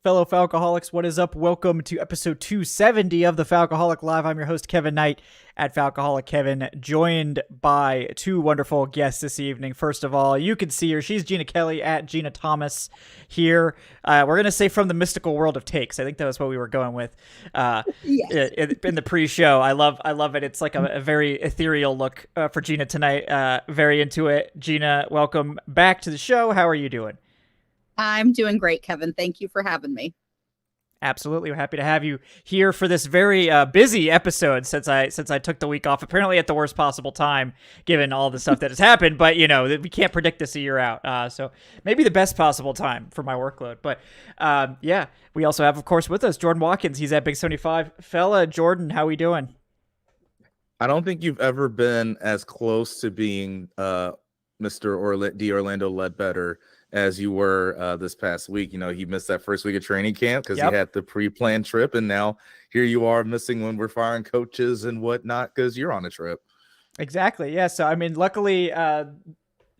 fellow Falcoholics. What is up? Welcome to episode 270 of the Falcoholic Live. I'm your host, Kevin Knight at Falcoholic Kevin, joined by two wonderful guests this evening. First of all, you can see her. She's Jeanna Kelley at Jeanna Thomas here. We're going to say from the mystical world of takes. I think that was what we were going with Yes. in the pre-show. I love it. It's like a very ethereal look for Jeanna tonight. Very into it. Jeanna, welcome back to the show. How are you doing? I'm doing great, Kevin. Thank you for having me. Absolutely. We're happy to have you here for this very busy episode since I took the week off, apparently at the worst possible time, given all the stuff that has happened. But, you know, we can't predict this a year out. So maybe the best possible time for my workload. But, yeah, we also have, of course, with us Jordan Watkins. He's at Big 75. Fella, Jordan, how we doing? I don't think you've ever been as close to being Mr. Orlando Ledbetter as you were this past week. You know, he missed that first week of training camp because he had the pre-planned trip, and now here you are missing when we're firing coaches and whatnot because you're on a trip. Exactly. Yeah. So, I mean, luckily,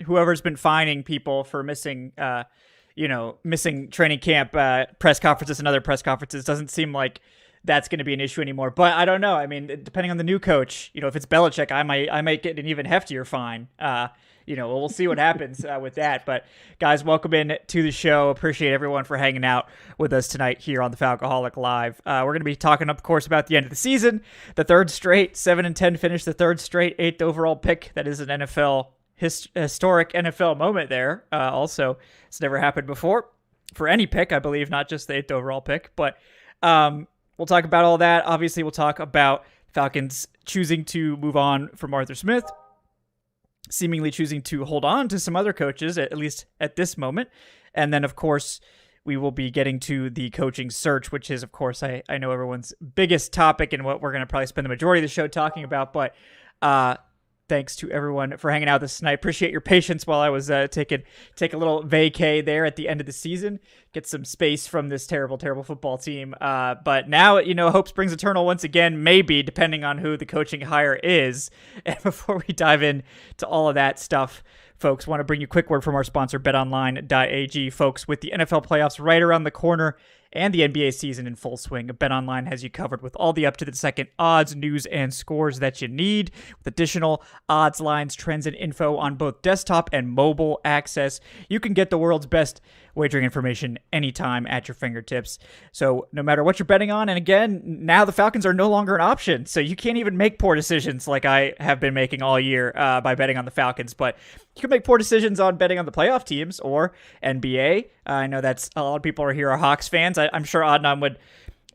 whoever's been fining people for missing training camp press conferences and other press conferences doesn't seem like that's going to be an issue anymore. But I don't know. I mean, depending on the new coach, you know, if it's Belichick, I might get an even heftier fine. We'll see what happens with that. But guys, welcome in to the show. Appreciate everyone for hanging out with us tonight here on the Falcoholic Live. We're going to be talking, of course, about the end of the season, the third straight 7-10 finish, the third straight 8th overall pick. That is an NFL historic NFL moment there. Also, it's never happened before for any pick, I believe, not just the 8th overall pick. But we'll talk about all that. Obviously, we'll talk about Falcons choosing to move on from Arthur Smith, seemingly choosing to hold on to some other coaches, at least at this moment. And then, of course, we will be getting to the coaching search, which is, of course, I know everyone's biggest topic and what we're going to probably spend the majority of the show talking about. But thanks to everyone for hanging out this night. Appreciate your patience while I was take a little vacay there at the end of the season, get some space from this terrible, terrible football team. But now, you know, hope springs eternal once again, maybe, depending on who the coaching hire is. And before we dive in to all of that stuff, folks, want to bring you a quick word from our sponsor, betonline.ag. Folks, with the NFL playoffs right around the corner and the NBA season in full swing, BetOnline has you covered with all the up-to-the-second odds, news, and scores that you need, with additional odds, lines, trends, and info on both desktop and mobile access. You can get the world's best wagering information anytime at your fingertips. So no matter what you're betting on, and again, now the Falcons are no longer an option, so you can't even make poor decisions like I have been making all year by betting on the Falcons, but you can make poor decisions on betting on the playoff teams or NBA. I know that's a lot of people are Hawks fans. I'm sure Adnan would,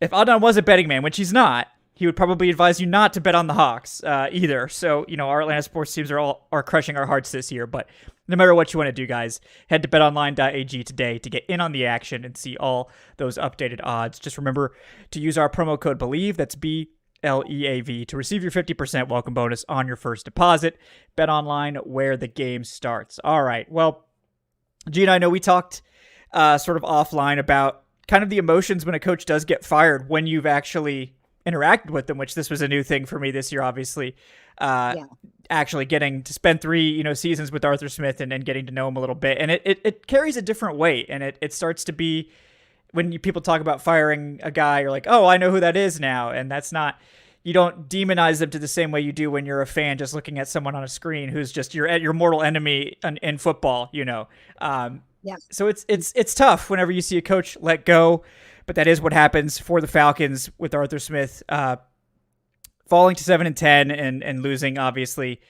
if Adnan was a betting man, which he's not, he would probably advise you not to bet on the Hawks either. So, you know, our Atlanta sports teams are crushing our hearts this year. But no matter what you want to do, guys, head to betonline.ag today to get in on the action and see all those updated odds. Just remember to use our promo code BELIEVE, that's BLEAV, to receive your 50% welcome bonus on your first deposit. BetOnline, where the game starts. All right. Well, Gina, I know we talked sort of offline about kind of the emotions when a coach does get fired when you've actually interacted with them, which this was a new thing for me this year, obviously. Actually getting to spend 3 seasons with Arthur Smith and getting to know him a little bit, and it carries a different weight, and it starts to be, when people talk about firing a guy, you're like, oh, I know who that is now, and that's not, you don't demonize them to the same way you do when you're a fan just looking at someone on a screen who's just your mortal enemy in football, you know. So it's tough whenever you see a coach let go, but that is what happens for the Falcons with Arthur Smith falling to 7-10 and losing, obviously,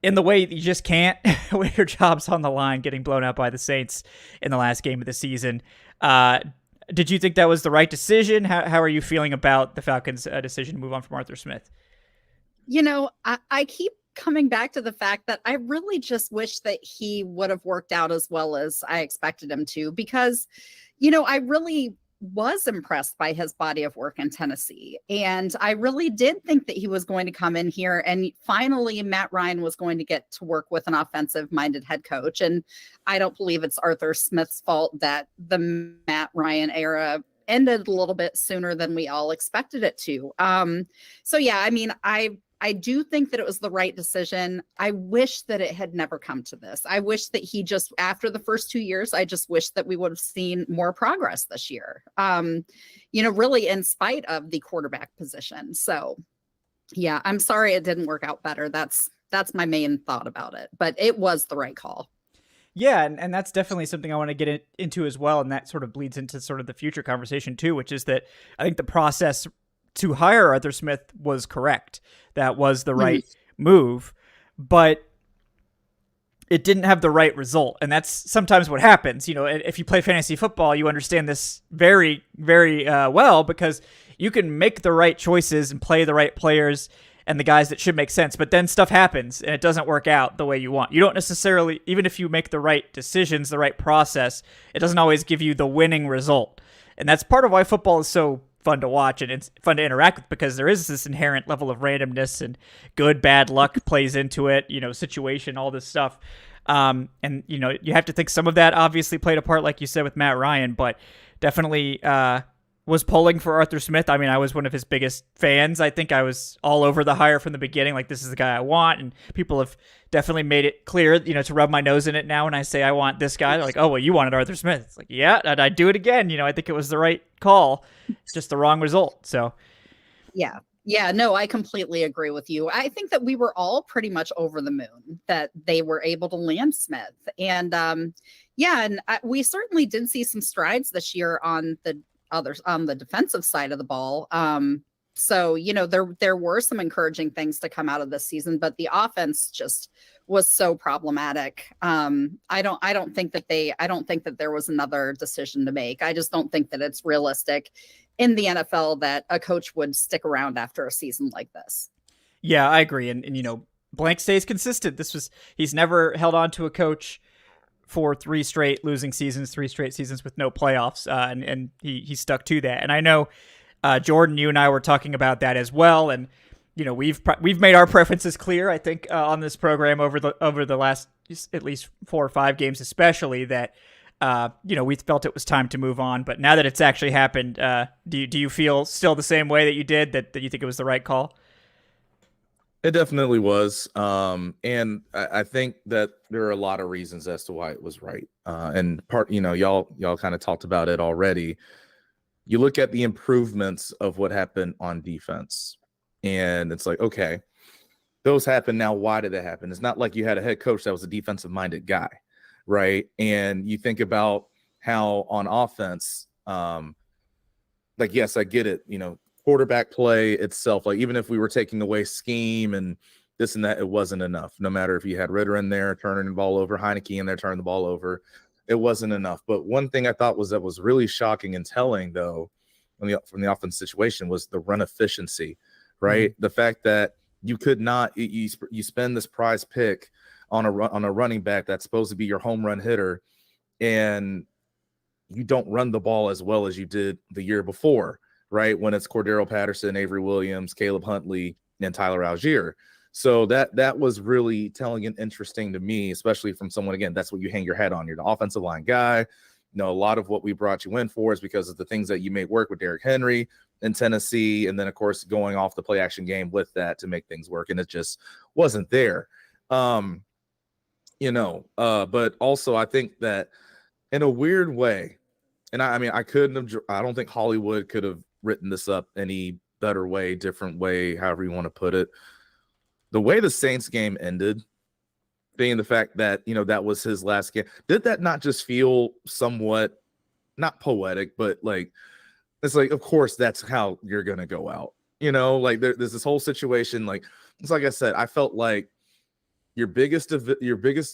in the way that you just can't when your job's on the line, getting blown out by the Saints in the last game of the season. Did you think that was the right decision? How are you feeling about the Falcons' decision to move on from Arthur Smith? You know, I keep coming back to the fact that I really just wish that he would have worked out as well as I expected him to, because, you know, I really was impressed by his body of work in Tennessee. And I really did think that he was going to come in here and finally Matt Ryan was going to get to work with an offensive minded head coach. And I don't believe it's Arthur Smith's fault that the Matt Ryan era ended a little bit sooner than we all expected it to. So yeah, I mean, I I do think that it was the right decision. I wish that it had never come to this. I wish that he just, after the first 2 years, I just wish that we would have seen more progress this year. Really in spite of the quarterback position. So yeah, I'm sorry it didn't work out better. That's my main thought about it, but it was the right call. Yeah, and that's definitely something I want to get into as well, and that sort of bleeds into sort of the future conversation too, which is that I think the process to hire Arthur Smith was correct. That was the right move, but it didn't have the right result, and that's sometimes what happens. If you play fantasy football, you understand this very, very well, because you can make the right choices and play the right players and the guys that should make sense, but then stuff happens and it doesn't work out the way you want. You don't necessarily, even if you make the right decisions, the right process, it doesn't always give you the winning result. And that's part of why football is so fun to watch and it's fun to interact with, because there is this inherent level of randomness and good, bad luck plays into it, situation, all this stuff. And you have to think some of that obviously played a part, like you said, with Matt Ryan, but definitely, was pulling for Arthur Smith. I mean, I was one of his biggest fans. I think I was all over the hire from the beginning. Like, this is the guy I want. And people have definitely made it clear, to rub my nose in it now when I say I want this guy. They're like, oh, well, you wanted Arthur Smith. It's like, yeah, and I'd do it again. I think it was the right call. It's just the wrong result. So, yeah. Yeah, no, I completely agree with you. I think that we were all pretty much over the moon that they were able to land Smith. And we certainly did see some strides this year on the defensive side of the ball. So there were some encouraging things to come out of this season, but the offense just was so problematic. I don't think that there was another decision to make. I just don't think that it's realistic in the NFL that a coach would stick around after a season like this. Yeah, I agree. And Blank stays consistent. He's never held on to a coach for 3 straight losing seasons, 3 straight seasons with no playoffs, and he stuck to that. And I know, Jordan, you and I were talking about that as well, and we've made our preferences clear, I think, on this program over the last at least 4 or 5 games, especially, that we felt it was time to move on. But now that it's actually happened, do you feel still the same way that you did, that you think it was the right call? It definitely was. And I think that there are a lot of reasons as to why it was right. And part, y'all kind of talked about it already. You look at the improvements of what happened on defense, and it's like, okay, those happened. Now, why did they happen? It's not like you had a head coach that was a defensive minded guy, right? And you think about how on offense, yes, I get it. Quarterback play itself, like even if we were taking away scheme and this and that, it wasn't enough. No matter if you had Ritter in there turning the ball over, Heineke in there turning the ball over, it wasn't enough. But one thing I thought was really shocking and telling, though, from the offense situation, was the run efficiency, right? Mm-hmm. The fact that you could not, you spend this prize pick on a running back that's supposed to be your home run hitter, and you don't run the ball as well as you did the year before. Right, when it's Cordero Patterson, Avery Williams, Caleb Huntley, and Tyler Algier. So that was really telling and interesting to me, especially from someone, again, that's what you hang your hat on. You're the offensive line guy. A lot of what we brought you in for is because of the things that you made work with Derrick Henry in Tennessee, and then, of course, going off the play action game with that to make things work, and it just wasn't there. But also I think that in a weird way, and I don't think Hollywood could have written this up any better way, different way, however you want to put it. The way the Saints game ended, being the fact that, that was his last game, did that not just feel somewhat, not poetic, but like, it's like, of course, that's how you're going to go out. There's this whole situation. Like, it's like I said, I felt like your biggest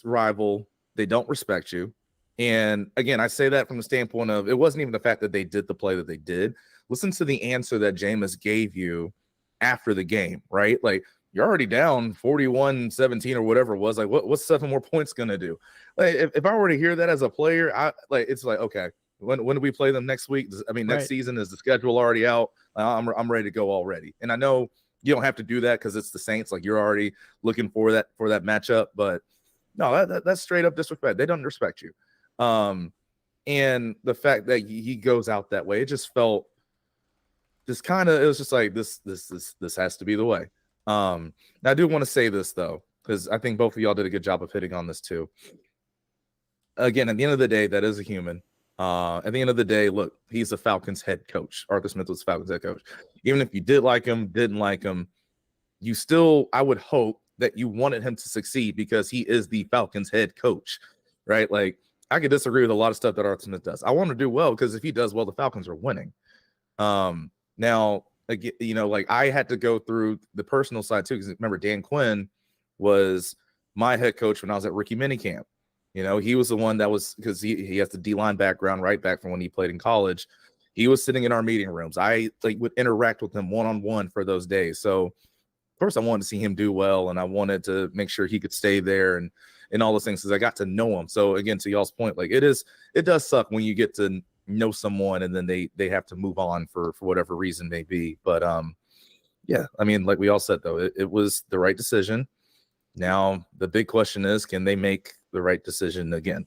rival, they don't respect you. And again, I say that from the standpoint of, it wasn't even the fact that they did the play that they did. Listen to the answer that Jameis gave you after the game, right? Like, you're already down 41-17 or whatever it was. Like, what's 7 more points going to do? Like, if I were to hear that as a player, it's like, okay, when do we play them next week? Next season, is the schedule already out? I'm ready to go already. And I know you don't have to do that because it's the Saints. Like, you're already looking for that matchup. But no, that's straight up disrespect. They don't respect you. And the fact that he goes out that way, it just felt it was just like, this has to be the way. Now I do want to say this though, because I think both of y'all did a good job of hitting on this too. Again, at the end of the day, that is a human. At the end of the day, look, he's the Falcons head coach. Arthur Smith was the Falcons head coach. Even if you did like him, didn't like him, you still, I would hope that you wanted him to succeed because he is the Falcons head coach, right? Like, I could disagree with a lot of stuff that Arthur Smith does. I want him to do well because if he does well, the Falcons are winning. Now, again, you know, like I had to go through the personal side too, because remember, Dan Quinn was my head coach when I was at rookie minicamp. You know, he was the one that was, because he has the D-line background right back from when he played in college. He was sitting in our meeting rooms. I would interact with him one-on-one for those days. So, of course, I wanted to see him do well, and I wanted to make sure he could stay there and all those things because I got to know him. So, again, to y'all's point, like it does suck when you get to know someone and then they have to move on for whatever reason may be. But, yeah, I mean, like we all said, though, it was the right decision. Now, the big question is, can they make the right decision again?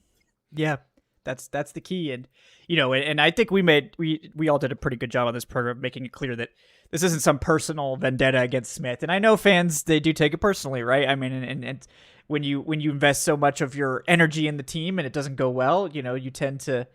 Yeah, that's the key. And, you know, and I think we all did a pretty good job on this program, making it clear that this isn't some personal vendetta against Smith. And I know fans, they do take it personally, right? I mean, and when you invest so much of your energy in the team and it doesn't go well, you know, you tend to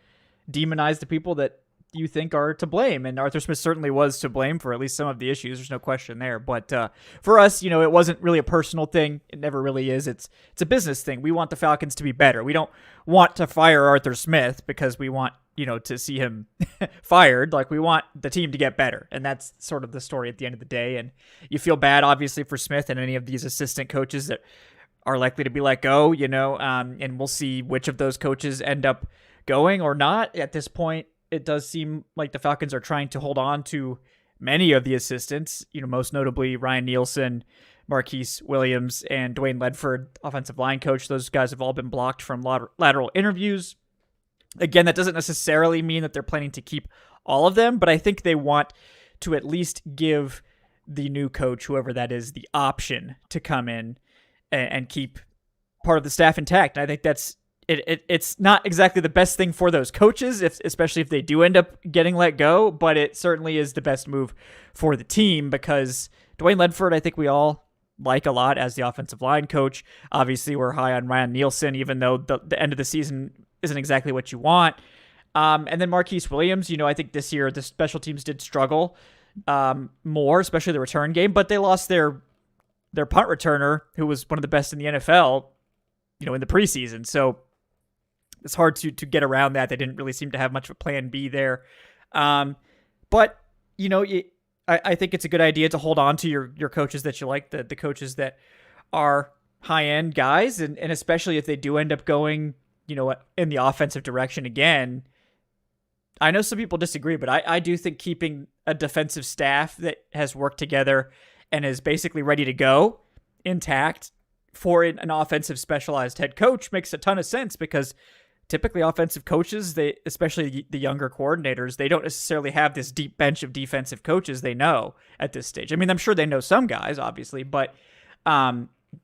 demonize the people that you think are to blame. And Arthur Smith certainly was to blame for at least some of the issues. There's no question there. But for us, you know, it wasn't really a personal thing. It never really is. It's a business thing. We want the Falcons to be better. We don't want to fire Arthur Smith because we want, you know, to see him fired. Like, we want the team to get better. And that's sort of the story at the end of the day. And you feel bad, obviously, for Smith and any of these assistant coaches that are likely to be let go, you know, and we'll see which of those coaches end up going or not. At this point, it does seem like the Falcons are trying to hold on to many of the assistants, you know, most notably Ryan Nielsen, Marquise Williams, and Dwayne Ledford, offensive line coach. Those guys have all been blocked from lateral interviews. Again, that doesn't necessarily mean that they're planning to keep all of them, but I think they want to at least give the new coach, whoever that is, the option to come in and keep part of the staff intact. And I think that's it's not exactly the best thing for those coaches, especially if they do end up getting let go, but it certainly is the best move for the team because Dwayne Ledford, I think we all like a lot as the offensive line coach. Obviously, we're high on Ryan Nielsen, even though the end of the season isn't exactly what you want. And then Marquise Williams, you know, I think this year the special teams did struggle more, especially the return game, but they lost their punt returner, who was one of the best in the NFL, you know, in the preseason. So it's hard to get around that. They didn't really seem to have much of a plan B there. But, you know, I think it's a good idea to hold on to your coaches that you like, the coaches that are high-end guys, and especially if they do end up going, you know, in the offensive direction again. I know some people disagree, but I do think keeping a defensive staff that has worked together and is basically ready to go intact for an offensive specialized head coach makes a ton of sense because typically offensive coaches, they, especially the younger coordinators, they don't necessarily have this deep bench of defensive coaches they know at this stage. I mean, I'm sure they know some guys, obviously, but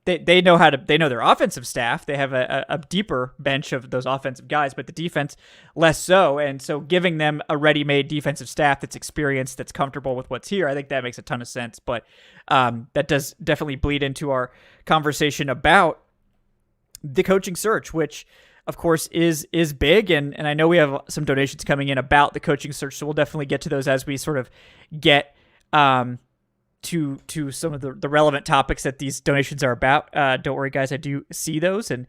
they know their offensive staff. They have a deeper bench of those offensive guys, but the defense less so. And so giving them a ready-made defensive staff that's experienced, that's comfortable with what's here, I think that makes a ton of sense. But that does definitely bleed into our conversation about the coaching search, which of course is big. And I know we have some donations coming in about the coaching search. So we'll definitely get to those as we sort of get to some of the relevant topics that these donations are about. Don't worry, guys, I do see those. And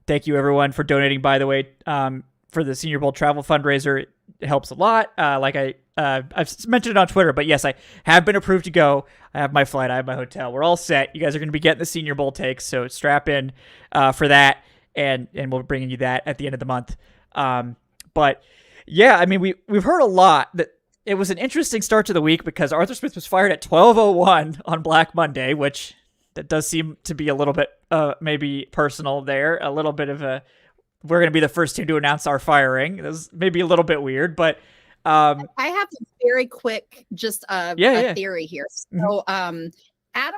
thank you, everyone, for donating, by the way, for the Senior Bowl travel fundraiser. It helps a lot. Like I've mentioned it on Twitter, but yes, I have been approved to go. I have my flight. I have my hotel. We're all set. You guys are going to be getting the Senior Bowl takes, so strap in for that, and we'll be bringing you that at the end of the month. But yeah, I mean, we've heard a lot that it was an interesting start to the week because Arthur Smith was fired at 12:01 on Black Monday, which that does seem to be a little bit maybe personal there. A little bit of a, we're going to be the first team to announce our firing. That was maybe a little bit weird, but I have a very quick just a theory here. So Adam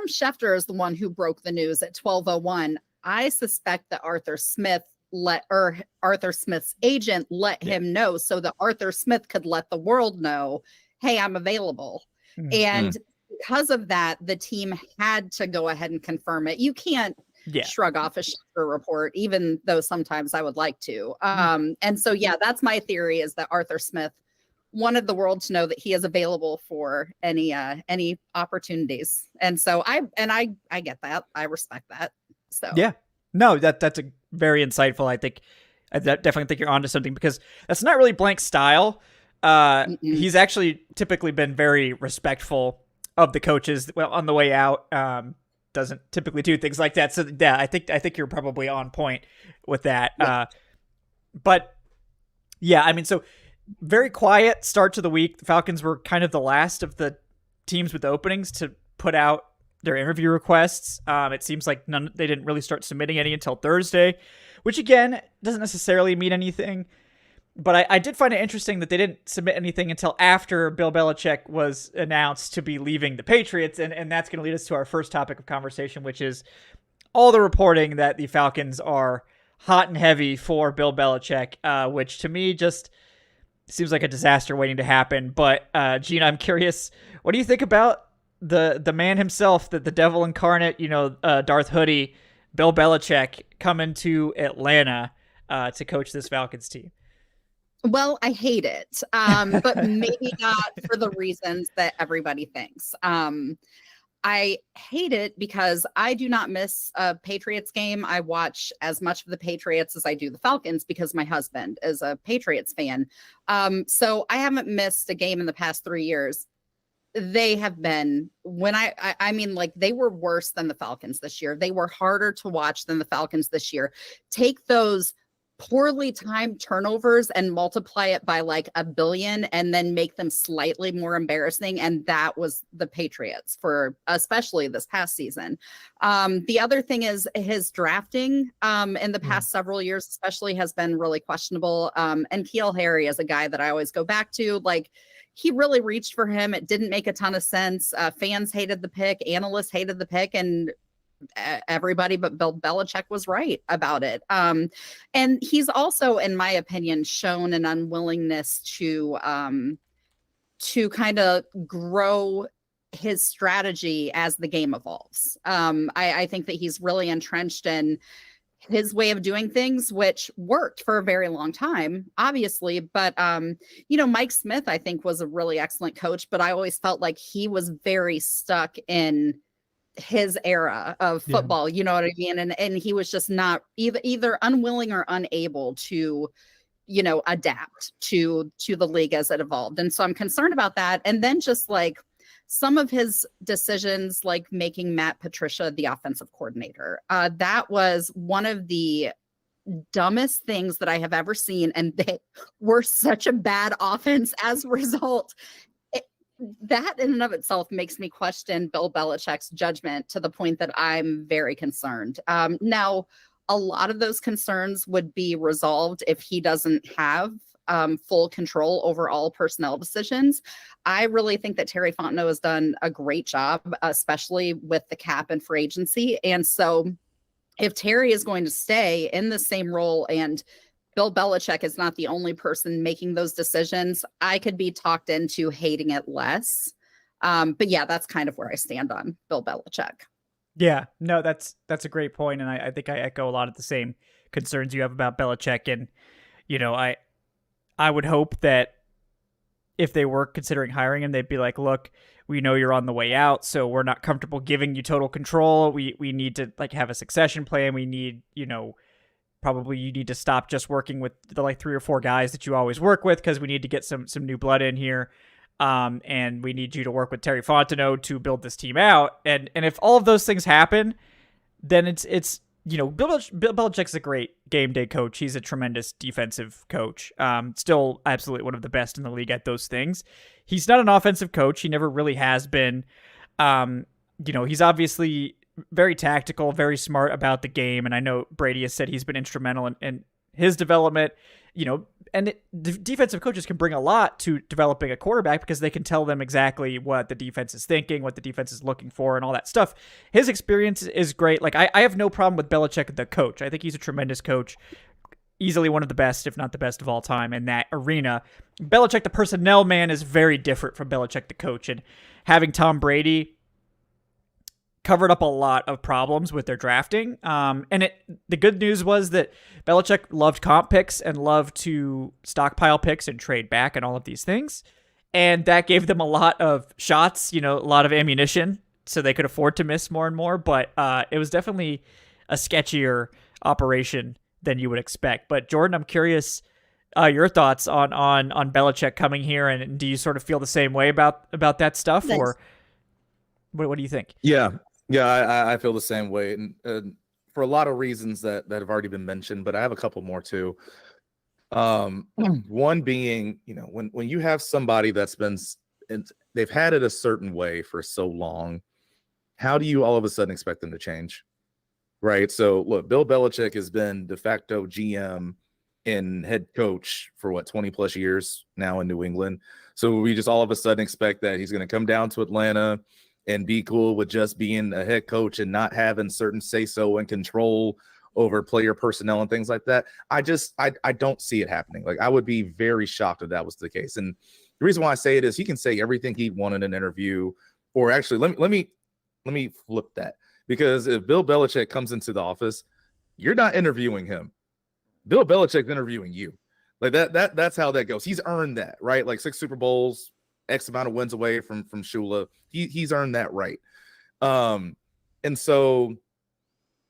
Schefter is the one who broke the news at 12:01. I suspect that Arthur Smith's agent let him know so that Arthur Smith could let the world know, hey, I'm available. And because of that, the team had to go ahead and confirm it. You can't shrug off a Schefter report, even though sometimes I would like to. And so, yeah, that's my theory, is that Arthur Smith wanted the world to know that he is available for any opportunities. And so I get that. I respect that. So yeah, no, that's a very insightful. I definitely think you're onto something, because that's not really Blank's style. He's actually typically been very respectful of the coaches. Well, on the way out, doesn't typically do things like that. So yeah, I think you're probably on point with that. Yeah. But yeah, I mean, so very quiet start to the week. The Falcons were kind of the last of the teams with openings to put out their interview requests. It seems like they didn't really start submitting any until Thursday, which again doesn't necessarily mean anything. But I did find it interesting that they didn't submit anything until after Bill Belichick was announced to be leaving the Patriots. And that's going to lead us to our first topic of conversation, which is all the reporting that the Falcons are hot and heavy for Bill Belichick, which to me just seems like a disaster waiting to happen. But Jeanna, I'm curious, what do you think about the man himself, the devil incarnate, Darth Hoodie, Bill Belichick, coming to Atlanta to coach this Falcons team? Well, I hate it, but maybe not for the reasons that everybody thinks. I hate it because I do not miss a Patriots game. I watch as much of the Patriots as I do the Falcons because my husband is a Patriots fan. So I haven't missed a game in the past 3 years. They have been, I mean, like, they were worse than the Falcons this year. They were harder to watch than the Falcons this year. Take those poorly timed turnovers and multiply it by like 1 billion and then make them slightly more embarrassing. And that was the Patriots for especially this past season. The other thing is his drafting in the past several years, especially, has been really questionable. And N'Keal Harry is a guy that I always go back to. Like, he really reached for him. It didn't make a ton of sense. Fans hated the pick. Analysts hated the pick. And everybody but Bill Belichick was right about it. And he's also, in my opinion, shown an unwillingness to kind of grow his strategy as the game evolves. I think that he's really entrenched in his way of doing things, which worked for a very long time, obviously. But, Mike Smith, I think, was a really excellent coach, but I always felt like he was very stuck in his era of football, you know what I mean? And he was just not either unwilling or unable to, adapt to the league as it evolved. And so I'm concerned about that. And then just like some of his decisions, like making Matt Patricia the offensive coordinator, that was one of the dumbest things that I have ever seen. And they were such a bad offense as a result. That in and of itself makes me question Bill Belichick's judgment to the point that I'm very concerned. Now, a lot of those concerns would be resolved if he doesn't have full control over all personnel decisions. I really think that Terry Fontenot has done a great job, especially with the cap and free agency. And so if Terry is going to stay in the same role and Bill Belichick is not the only person making those decisions, I could be talked into hating it less. But yeah, that's kind of where I stand on Bill Belichick. Yeah, no, that's a great point. And I think I echo a lot of the same concerns you have about Belichick. And, I would hope that if they were considering hiring him, they'd be like, look, we know you're on the way out, so we're not comfortable giving you total control. We need to have a succession plan. We need, probably you need to stop just working with the 3 or 4 guys that you always work with, because we need to get some new blood in here. And we need you to work with Terry Fontenot to build this team out. And if all of those things happen, then it's Bill Belichick's a great game day coach. He's a tremendous defensive coach. Still absolutely one of the best in the league at those things. He's not an offensive coach. He never really has been. He's obviously very tactical, very smart about the game. And I know Brady has said he's been instrumental in his development, and defensive coaches can bring a lot to developing a quarterback because they can tell them exactly what the defense is thinking, what the defense is looking for, and all that stuff. His experience is great. I have no problem with Belichick, the coach. I think he's a tremendous coach, easily one of the best, if not the best of all time in that arena. Belichick, the personnel man, is very different from Belichick, the coach. And having Tom Brady covered up a lot of problems with their drafting. And the good news was that Belichick loved comp picks and loved to stockpile picks and trade back and all of these things. And that gave them a lot of shots, a lot of ammunition, so they could afford to miss more and more. But it was definitely a sketchier operation than you would expect. But Jordan, I'm curious your thoughts on Belichick coming here, and do you sort of feel the same way about that stuff? Thanks. Or what do you think? Yeah, I feel the same way, and for a lot of reasons that have already been mentioned, but I have a couple more too. One being, when you have somebody that's been, they've had it a certain way for so long, how do you all of a sudden expect them to change? Right. So look, Bill Belichick has been de facto GM and head coach for 20 plus years now in New England. So we just all of a sudden expect that he's going to come down to Atlanta and be cool with just being a head coach and not having certain say-so and control over player personnel and things like that. I don't see it happening. Like, I would be very shocked if that was the case. And the reason why I say it is he can say everything he wanted in an interview, or actually let me flip that. Because if Bill Belichick comes into the office, you're not interviewing him. Bill Belichick's interviewing you. Like that's how that goes. He's earned that, right? Like 6 Super Bowls, X amount of wins away from Shula. He's earned that right. And so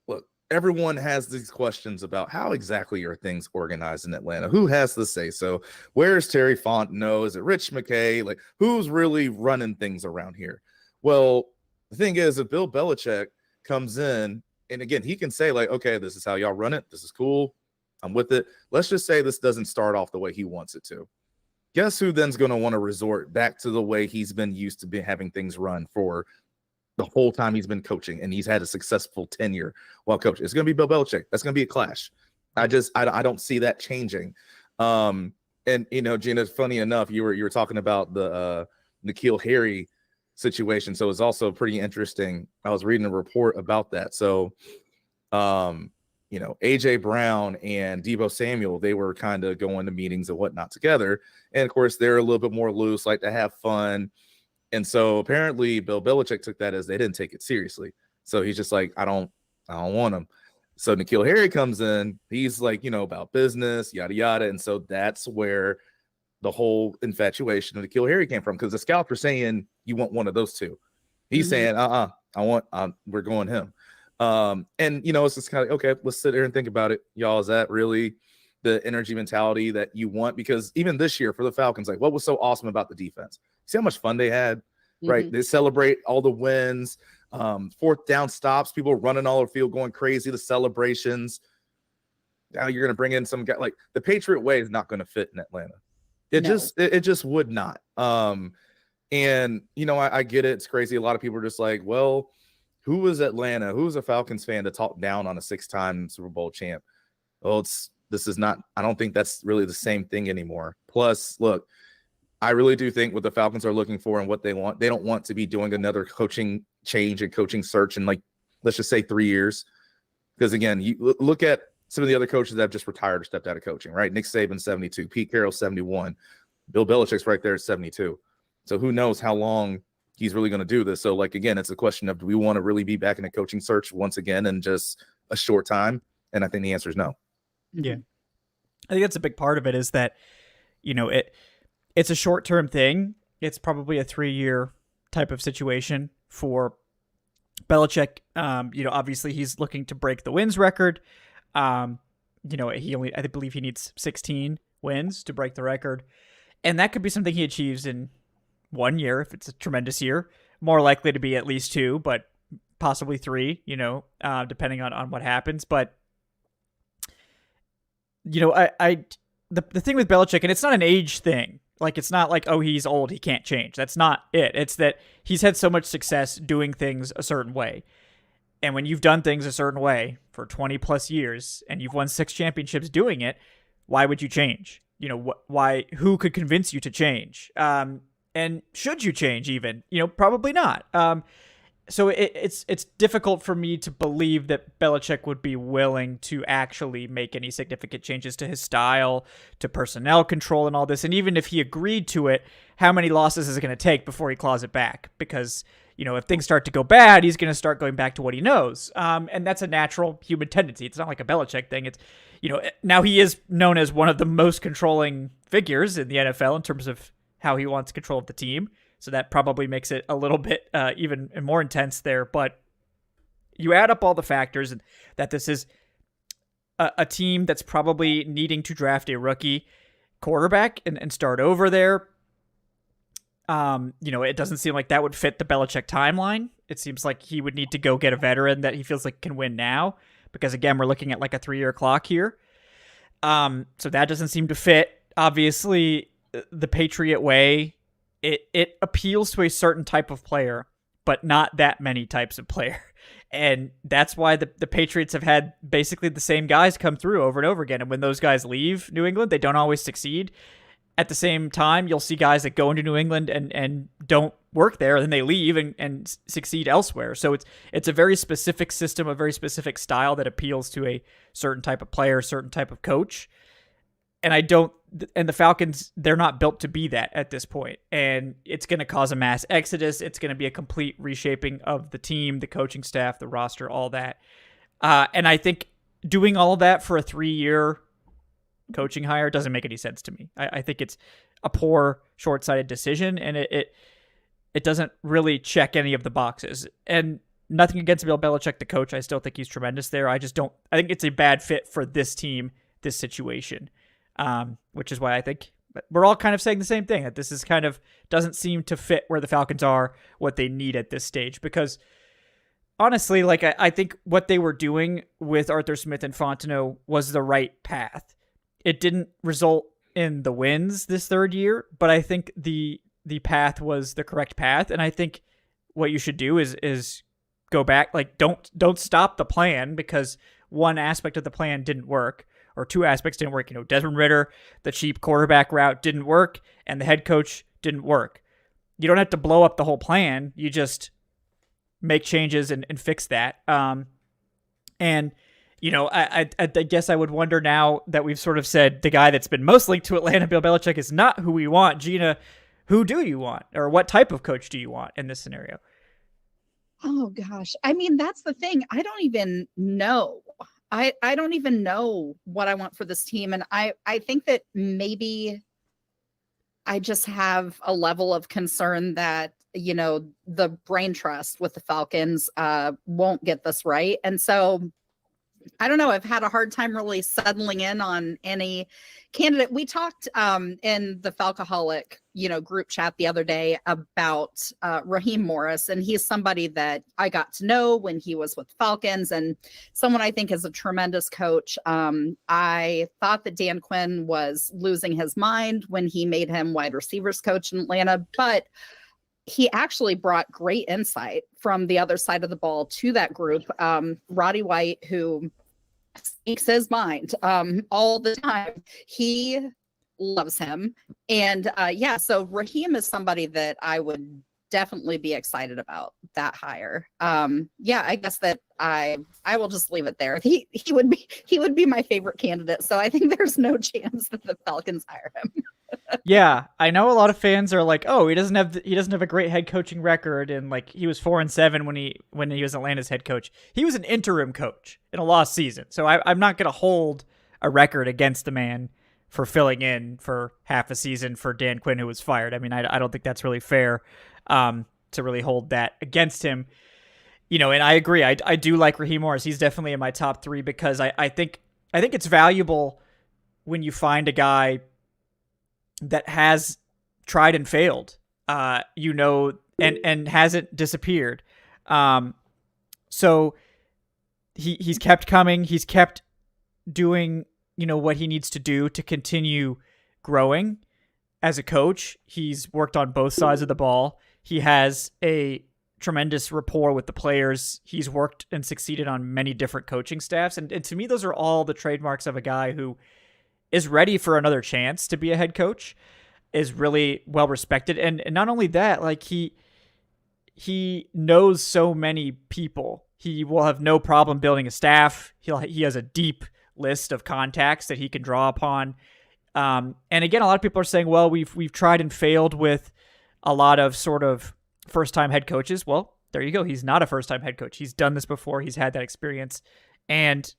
look, everyone has these questions about how exactly are things organized in Atlanta? Who has the say? So where's Terry Fontenot? Is it Rich McKay? Like, who's really running things around here? Well, the thing is, if Bill Belichick comes in, and again, he can say like, okay, this is how y'all run it. This is cool. I'm with it. Let's just say this doesn't start off the way he wants it to. Guess who then's going to want to resort back to the way he's been used to be having things run for the whole time he's been coaching, and he's had a successful tenure while coaching? It's going to be Bill Belichick. That's going to be a clash. I don't see that changing. And Jeanna, funny enough, you were talking about the N'Keal Harry situation. So it's also pretty interesting. I was reading a report about that. So, AJ Brown and Deebo Samuel, they were kind of going to meetings and whatnot together. And of course, they're a little bit more loose, like to have fun. And so apparently Bill Belichick took that as they didn't take it seriously. So he's just like, I don't want them. So N'Keal Harry comes in, he's like, about business, yada, yada. And so that's where the whole infatuation of N'Keal Harry came from, because the scouts were saying, you want one of those two. He's saying, we're going him. It's just kind of, okay, let's sit there and think about it. Y'all, is that really the energy mentality that you want? Because even this year for the Falcons, like, what was so awesome about the defense? See how much fun they had, right? They celebrate all the wins, 4th down stops, people running all over the field, going crazy, the celebrations. Now you're going to bring in some guy. Like, the Patriot way is not going to fit in Atlanta. It just would not. I get it. It's crazy. A lot of people are just like, well, who was Atlanta? Who's a Falcons fan to talk down on a 6-time Super Bowl champ? Well, I don't think that's really the same thing anymore. Plus, look, I really do think what the Falcons are looking for and what they want, they don't want to be doing another coaching change and coaching search in, like, let's just say 3 years. Because again, you look at some of the other coaches that have just retired or stepped out of coaching, right? Nick Saban, 72, Pete Carroll, 71, Bill Belichick's right there at 72. So who knows how long he's really going to do this. So, like, again, it's a question of, do we want to really be back in a coaching search once again in just a short time? And I think the answer is no. Yeah. I think that's a big part of it, is that, it's a short-term thing. It's probably a 3-year type of situation for Belichick. Obviously he's looking to break the wins record. I believe he needs 16 wins to break the record. And that could be something he achieves in 1 year if it's a tremendous year. More likely to be at least 2, but possibly 3, depending on what happens. But, the thing with Belichick, and it's not an age thing. Like, it's not like, oh, he's old, he can't change. That's not it. It's that he's had so much success doing things a certain way. And when you've done things a certain way for 20 plus years and you've won 6 championships doing it, why would you change? Why? Who could convince you to change? And should you change even? Probably not. So it's difficult for me to believe that Belichick would be willing to actually make any significant changes to his style, to personnel control and all this. And even if he agreed to it, how many losses is it going to take before he claws it back? Because, if things start to go bad, he's going to start going back to what he knows. And that's a natural human tendency. It's not like a Belichick thing. It's, now he is known as one of the most controlling figures in the NFL in terms of how he wants control of the team. So that probably makes it a little bit even more intense there. But you add up all the factors, and that this is a team that's probably needing to draft a rookie quarterback and start over there. It doesn't seem like that would fit the Belichick timeline. It seems like he would need to go get a veteran that he feels like can win now, because again, we're looking at like a 3-year clock here. So that doesn't seem to fit. Obviously, the Patriot way, it appeals to a certain type of player, but not that many types of player. And that's why the Patriots have had basically the same guys come through over and over again. And when those guys leave New England, they don't always succeed. At the same time, you'll see guys that go into New England and don't work there, and then they leave and succeed elsewhere. So it's a very specific system, a very specific style that appeals to a certain type of player, certain type of coach. And the Falcons, they're not built to be that at this point. And it's going to cause a mass exodus. It's going to be a complete reshaping of the team, the coaching staff, the roster, all that. And I think doing all of that for a 3-year coaching hire doesn't make any sense to me. I think it's a poor, short-sighted decision, and it doesn't really check any of the boxes. And nothing against Bill Belichick, the coach. I still think he's tremendous there. I think it's a bad fit for this team, this situation, which is why I think we're all kind of saying the same thing, that this is kind of doesn't seem to fit where the Falcons are, what they need at this stage. Because honestly, like I think what they were doing with Arthur Smith and Fontenot was the right path. It didn't result in the wins this third year, but I think the path was the correct path. And I think what you should do is go back, like don't stop the plan because one aspect of the plan didn't work, or two aspects didn't work. Desmond Ridder, the cheap quarterback route didn't work, and the head coach didn't work. You don't have to blow up the whole plan. You just make changes and fix that. I guess I would wonder now that we've sort of said the guy that's been most linked to Atlanta, Bill Belichick, is not who we want. Jeanna, who do you want? Or what type of coach do you want in this scenario? Oh, gosh. I mean, that's the thing. I don't even know. I don't even know what I want for this team. And I think that maybe I just have a level of concern that, the brain trust with the Falcons won't get this right. And so I don't know. I've had a hard time really settling in on any candidate. We talked in the Falcoholic, group chat the other day about Raheem Morris, and he's somebody that I got to know when he was with Falcons, and someone I think is a tremendous coach. I thought that Dan Quinn was losing his mind when he made him wide receivers coach in Atlanta, but he actually brought great insight from the other side of the ball to that group. Roddy White, who speaks his mind all the time, he loves him. And so Raheem is somebody that I would definitely be excited about that hire. I guess that I will just leave it there. He would be my favorite candidate. So I think there's no chance that the Falcons hire him. Yeah, I know a lot of fans are like, "Oh, he doesn't have a great head coaching record," and like he was 4-7 when he was Atlanta's head coach. He was an interim coach in a lost season, so I'm not going to hold a record against the man for filling in for half a season for Dan Quinn, who was fired. I mean, I don't think that's really fair to really hold that against him. And I agree. I do like Raheem Morris. He's definitely in my top 3 because I think it's valuable when you find a guy that has tried and failed, and hasn't disappeared. So he's kept coming. He's kept doing, what he needs to do to continue growing as a coach. He's worked on both sides of the ball. He has a tremendous rapport with the players. He's worked and succeeded on many different coaching staffs. And to me, those are all the trademarks of a guy who is ready for another chance to be a head coach, is really well respected. And not only that, like he knows so many people. He will have no problem building a staff. He has a deep list of contacts that he can draw upon. And again, a lot of people are saying, well, we've tried and failed with a lot of sort of first-time head coaches. Well, there you go. He's not a first-time head coach. He's done this before. He's had that experience and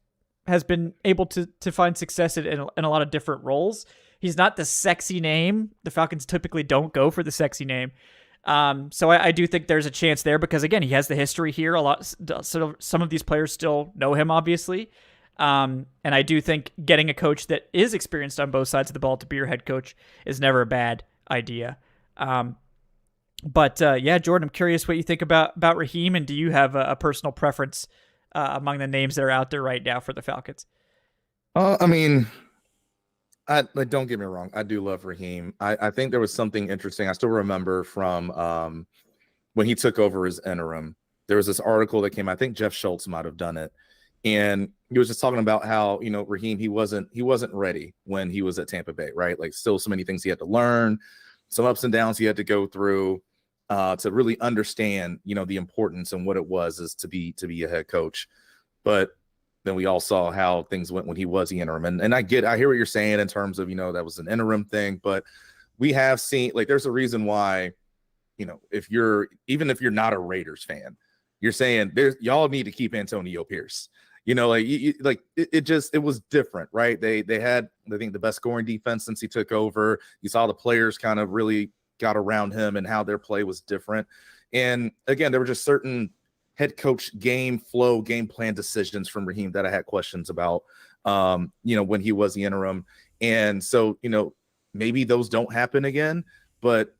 has been able to find success in a lot of different roles. He's not the sexy name. The Falcons typically don't go for the sexy name. So I do think there's a chance there because, again, he has the history here. A lot. So some of these players still know him, obviously. And I do think getting a coach that is experienced on both sides of the ball to be your head coach is never a bad idea. But Jordan, I'm curious what you think about Raheem, and do you have a personal preference among the names that are out there right now for the Falcons? I mean, don't get me wrong. I do love Raheem. I think there was something interesting. I still remember from when he took over as interim. There was this article that came out. I think Jeff Schultz might have done it. And he was just talking about how, Raheem, he wasn't ready when he was at Tampa Bay, right? Like still so many things he had to learn, some ups and downs he had to go through to really understand, the importance and what it was is to be a head coach. But then we all saw how things went when he was the interim. And I hear what you're saying in terms of, that was an interim thing, but we have seen, like, there's a reason why, if you're not a Raiders fan, you're saying y'all need to keep Antonio Pierce. It was different, right? They had, I think, the best scoring defense since he took over. You saw the players kind of really got around him and how their play was different. And again, there were just certain head coach game flow, game plan decisions from Raheem that I had questions about, when he was the interim. And so, maybe those don't happen again, but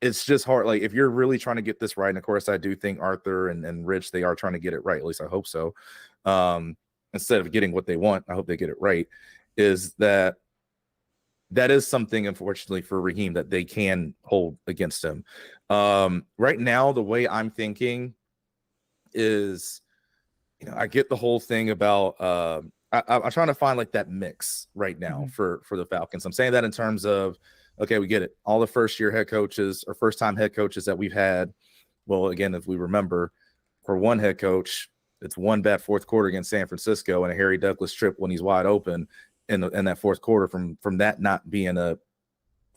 it's just hard. Like if you're really trying to get this right, and of course I do think Arthur and Rich, they are trying to get it right. At least I hope so. Instead of getting what they want, I hope they get it right. Is that is something, unfortunately, for Raheem that they can hold against him. Right now, the way I'm thinking is, I get the whole thing about I'm trying to find like that mix right now for the Falcons. I'm saying that in terms of, okay, we get it. All the first-year head coaches or first-time head coaches that we've had. Well, again, if we remember, for one head coach, it's one bad fourth quarter against San Francisco and a Harry Douglas trip when he's wide open in that fourth quarter from that not being a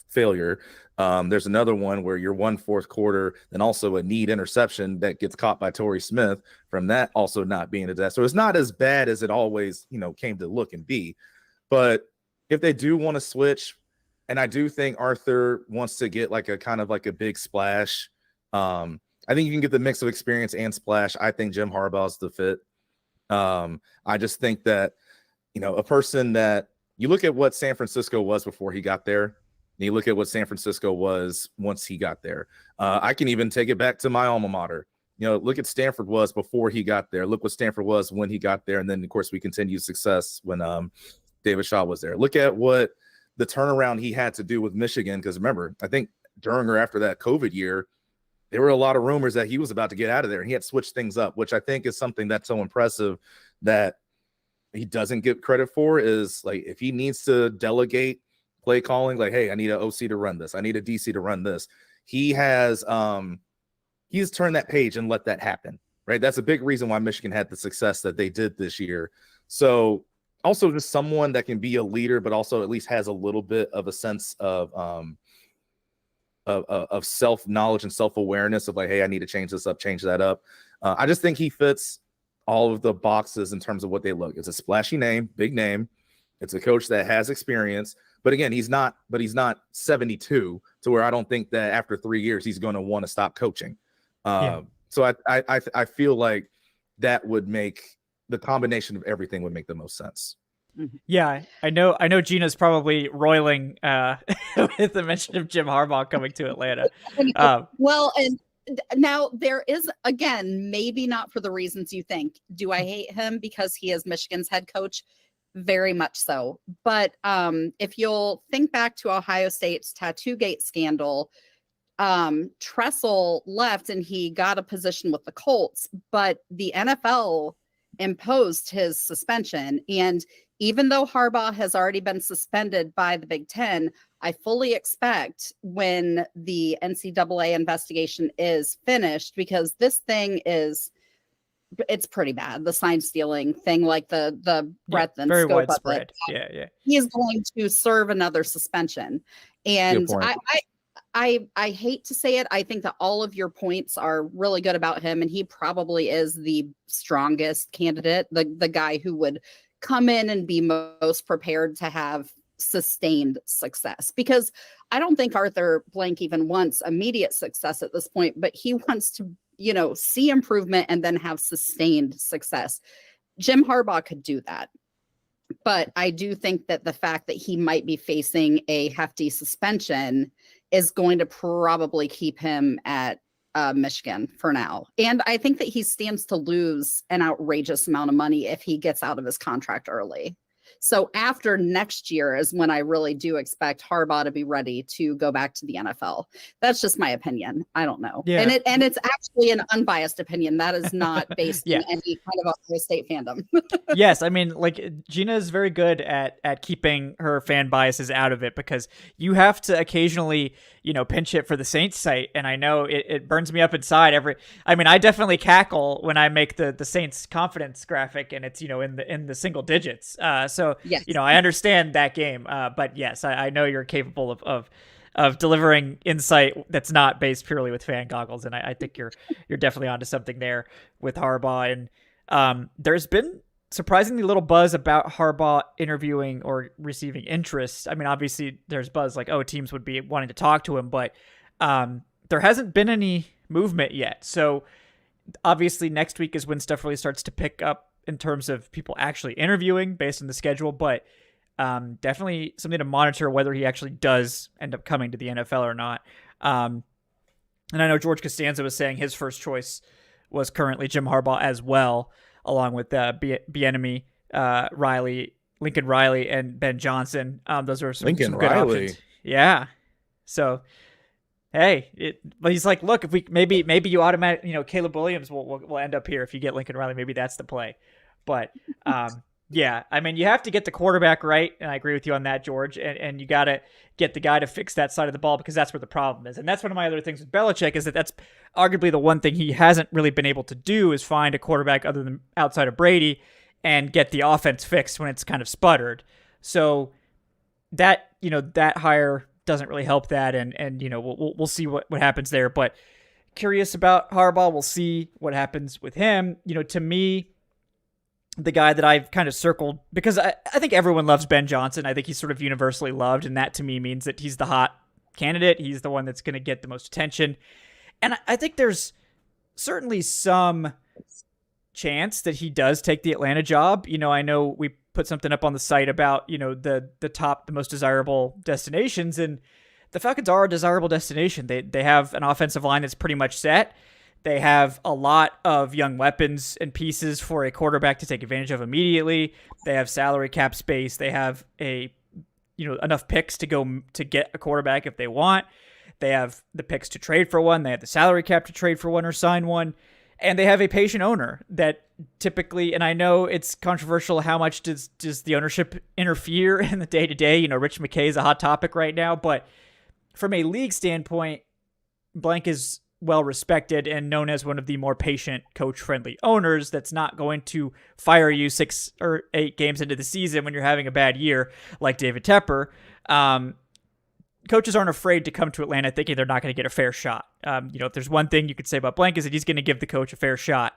failure. There's another one where you're one fourth quarter and also a need interception that gets caught by Torrey Smith from that also not being a disaster. So it's not as bad as it always, came to look and be. But if they do want to switch, and I do think Arthur wants to get like a kind of like a big splash. I think you can get the mix of experience and splash. I think Jim Harbaugh's the fit. I just think that, a person that you look at what San Francisco was before he got there, and you look at what San Francisco was once he got there. I can even take it back to my alma mater. Look at Stanford was before he got there. Look what Stanford was when he got there. And then, of course, we continued success when David Shaw was there. Look at what the turnaround he had to do with Michigan. Because remember, I think during or after that COVID year, there were a lot of rumors that he was about to get out of there. And he had switched things up, which I think is something that's so impressive that he doesn't get credit for. Is like if he needs to delegate play calling, like, hey, I need an OC to run this, I need a DC to run this. He has he's turned that page and let that happen, right? That's a big reason why Michigan had the success that they did this year. So also just someone that can be a leader, but also at least has a little bit of a sense of self-knowledge and self-awareness of like, hey, I need to change this up, change that up. I just think he fits all of the boxes in terms of what they look. It's a splashy name, big name. It's a coach that has experience. But again, he's not 72 to where I don't think that after 3 years he's going to want to stop coaching. So I feel like that would make the combination of everything would make the most sense. Yeah, I know Gina's probably roiling with the mention of Jim Harbaugh coming to Atlanta. Well, and now there is, again, maybe not for the reasons you think. Do I hate him because he is Michigan's head coach? Very much so. But if you'll think back to Ohio State's Tattoo Gate scandal, Tressel left and he got a position with the Colts, but the NFL imposed his suspension. And even though Harbaugh has already been suspended by the Big Ten, I fully expect when the NCAA investigation is finished, because this thing it's pretty bad. The sign stealing thing, like the breadth and very scope widespread. of it. Yeah. He is going to serve another suspension. And I hate to say it. I think that all of your points are really good about him, and he probably is the strongest candidate, the guy who would come in and be most prepared to have sustained success, because I don't think Arthur Blank even wants immediate success at this point, but he wants to, see improvement and then have sustained success. Jim Harbaugh could do that. But I do think that the fact that he might be facing a hefty suspension is going to probably keep him at Michigan for now. And I think that he stands to lose an outrageous amount of money if he gets out of his contract early. So after next year is when I really do expect Harbaugh to be ready to go back to the NFL. That's just my opinion. I don't know. Yeah. And it's actually an unbiased opinion. That is not based on any kind of Ohio State fandom. Yes, I mean, Jeanna is very good at keeping her fan biases out of it, because you have to occasionally, pinch it for the Saints site, and I know it burns me up inside I definitely cackle when I make the Saints confidence graphic and it's, in the single digits. So, yes. I understand that game. But yes, I know you're capable of delivering insight that's not based purely with fan goggles. And I think you're definitely onto something there with Harbaugh. And there's been surprisingly little buzz about Harbaugh interviewing or receiving interest. I mean, obviously there's buzz like, teams would be wanting to talk to him, but there hasn't been any movement yet. So obviously next week is when stuff really starts to pick up in terms of people actually interviewing based on the schedule, but definitely something to monitor whether he actually does end up coming to the NFL or not. And I know George Costanza was saying his first choice was currently Jim Harbaugh as well, along with Bieniemy, Lincoln Riley, and Ben Johnson. Those are some good options. Yeah. So, hey, but he's like, look, if we maybe you automatic, Caleb Williams will end up here if you get Lincoln Riley. Maybe that's the play. But yeah, I mean, you have to get the quarterback right, and I agree with you on that, George. And you got to get the guy to fix that side of the ball, because that's where the problem is. And that's one of my other things with Belichick, is that's arguably the one thing he hasn't really been able to do, is find a quarterback other than outside of Brady and get the offense fixed when it's kind of sputtered. So that hire doesn't really help that, and we'll see what happens there. But curious about Harbaugh. We'll see what happens with him. To me, the guy that I've kind of circled, because I think everyone loves Ben Johnson. I think he's sort of universally loved, and that to me means that he's the hot candidate. He's the one that's going to get the most attention. And I think there's certainly some chance that he does take the Atlanta job. I know we put something up on the site about, the most desirable destinations, and the Falcons are a desirable destination. They have an offensive line that's pretty much set. They have a lot of young weapons and pieces for a quarterback to take advantage of immediately. They have salary cap space. They have enough picks to go to get a quarterback if they want. They have the picks to trade for one. They have the salary cap to trade for one or sign one. And they have a patient owner that typically, and I know it's controversial, how much does the ownership interfere in the day-to-day? Rich McKay is a hot topic right now, but from a league standpoint, Blank is well respected and known as one of the more patient, coach-friendly owners that's not going to fire you 6 or 8 games into the season when you're having a bad year, like David Tepper. Coaches aren't afraid to come to Atlanta thinking they're not going to get a fair shot. If there's one thing you could say about Blank, is that he's going to give the coach a fair shot,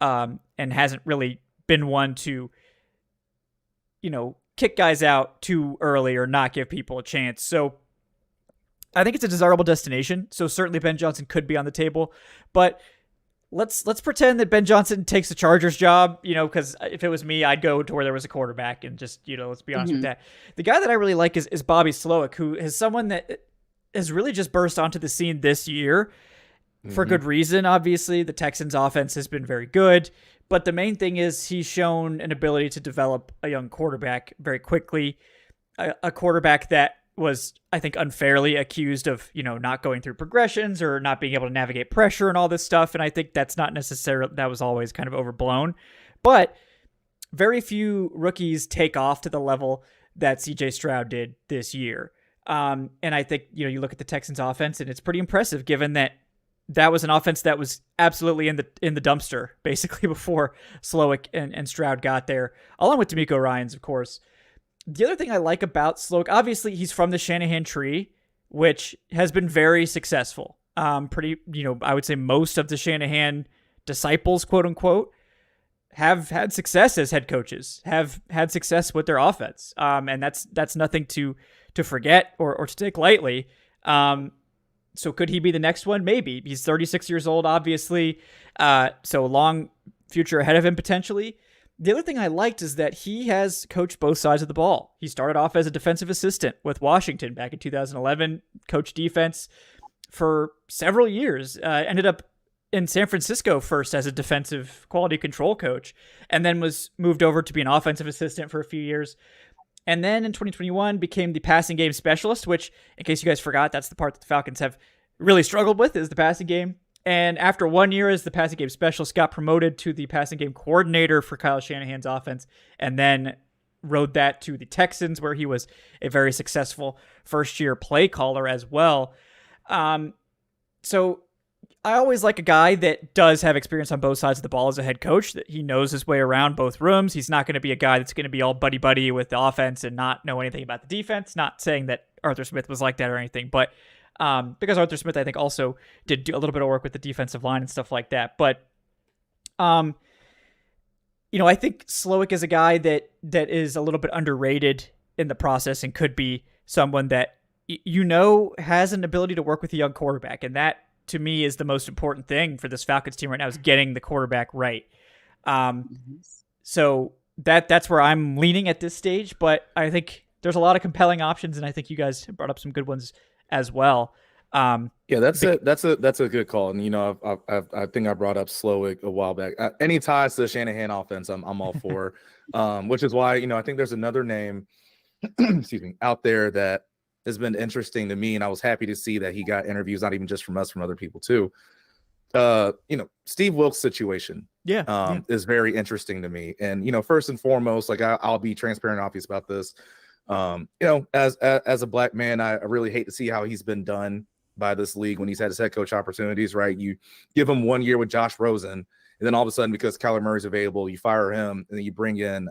and hasn't really been one to, kick guys out too early or not give people a chance. So I think it's a desirable destination. So certainly Ben Johnson could be on the table, but let's pretend that Ben Johnson takes the Chargers job, because if it was me, I'd go to where there was a quarterback, and just, let's be honest with that. The guy that I really like is Bobby Slowik, who is someone that has really just burst onto the scene this year for good reason. Obviously, the Texans offense has been very good, but the main thing is he's shown an ability to develop a young quarterback very quickly, a quarterback that was, I think, unfairly accused of, not going through progressions or not being able to navigate pressure and all this stuff. And I think that's not necessarily, that was always kind of overblown, but very few rookies take off to the level that CJ Stroud did this year. And I think, you look at the Texans offense, and it's pretty impressive given that was an offense that was absolutely in the dumpster basically before Slowik and Stroud got there, along with DeMeco Ryans, of course. The other thing I like about Slowik, obviously he's from the Shanahan tree, which has been very successful. I would say most of the Shanahan disciples, quote unquote, have had success as head coaches, have had success with their offense. And that's nothing to forget or to take lightly. So could he be the next one? Maybe. He's 36 years old, obviously. So a long future ahead of him, potentially. The other thing I liked is that he has coached both sides of the ball. He started off as a defensive assistant with Washington back in 2011, coached defense for several years, ended up in San Francisco first as a defensive quality control coach, and then was moved over to be an offensive assistant for a few years. And then in 2021 became the passing game specialist, which, in case you guys forgot, that's the part that the Falcons have really struggled with, is the passing game. And after 1 year as the passing game specialist, got promoted to the passing game coordinator for Kyle Shanahan's offense, and then rode that to the Texans, where he was a very successful first-year play caller as well. So I always like a guy that does have experience on both sides of the ball as a head coach, that he knows his way around both rooms. He's not going to be a guy that's going to be all buddy-buddy with the offense and not know anything about the defense. Not saying that Arthur Smith was like that or anything, but because Arthur Smith, I think, also did do a little bit of work with the defensive line and stuff like that. But, I think Slowik is a guy that is a little bit underrated in the process and could be someone that, has an ability to work with a young quarterback. And that, to me, is the most important thing for this Falcons team right now, is getting the quarterback right. So that's where I'm leaning at this stage. But I think there's a lot of compelling options, and I think you guys brought up some good ones as well. That's a good call. And I think I brought up Slowik a while back. Any ties to the Shanahan offense, I'm all for. Which is why I think there's another name, excuse me, out there that has been interesting to me, and I was happy to see that he got interviews, not even just from us, from other people too. Steve Wilkes' situation, is very interesting to me. And first and foremost, like I'll be transparent, and obvious about this. As a black man, I really hate to see how he's been done by this league when he's had his head coach opportunities, right? You give him 1 year with Josh Rosen, and then all of a sudden, because Kyler Murray's available, you fire him, and then you bring in,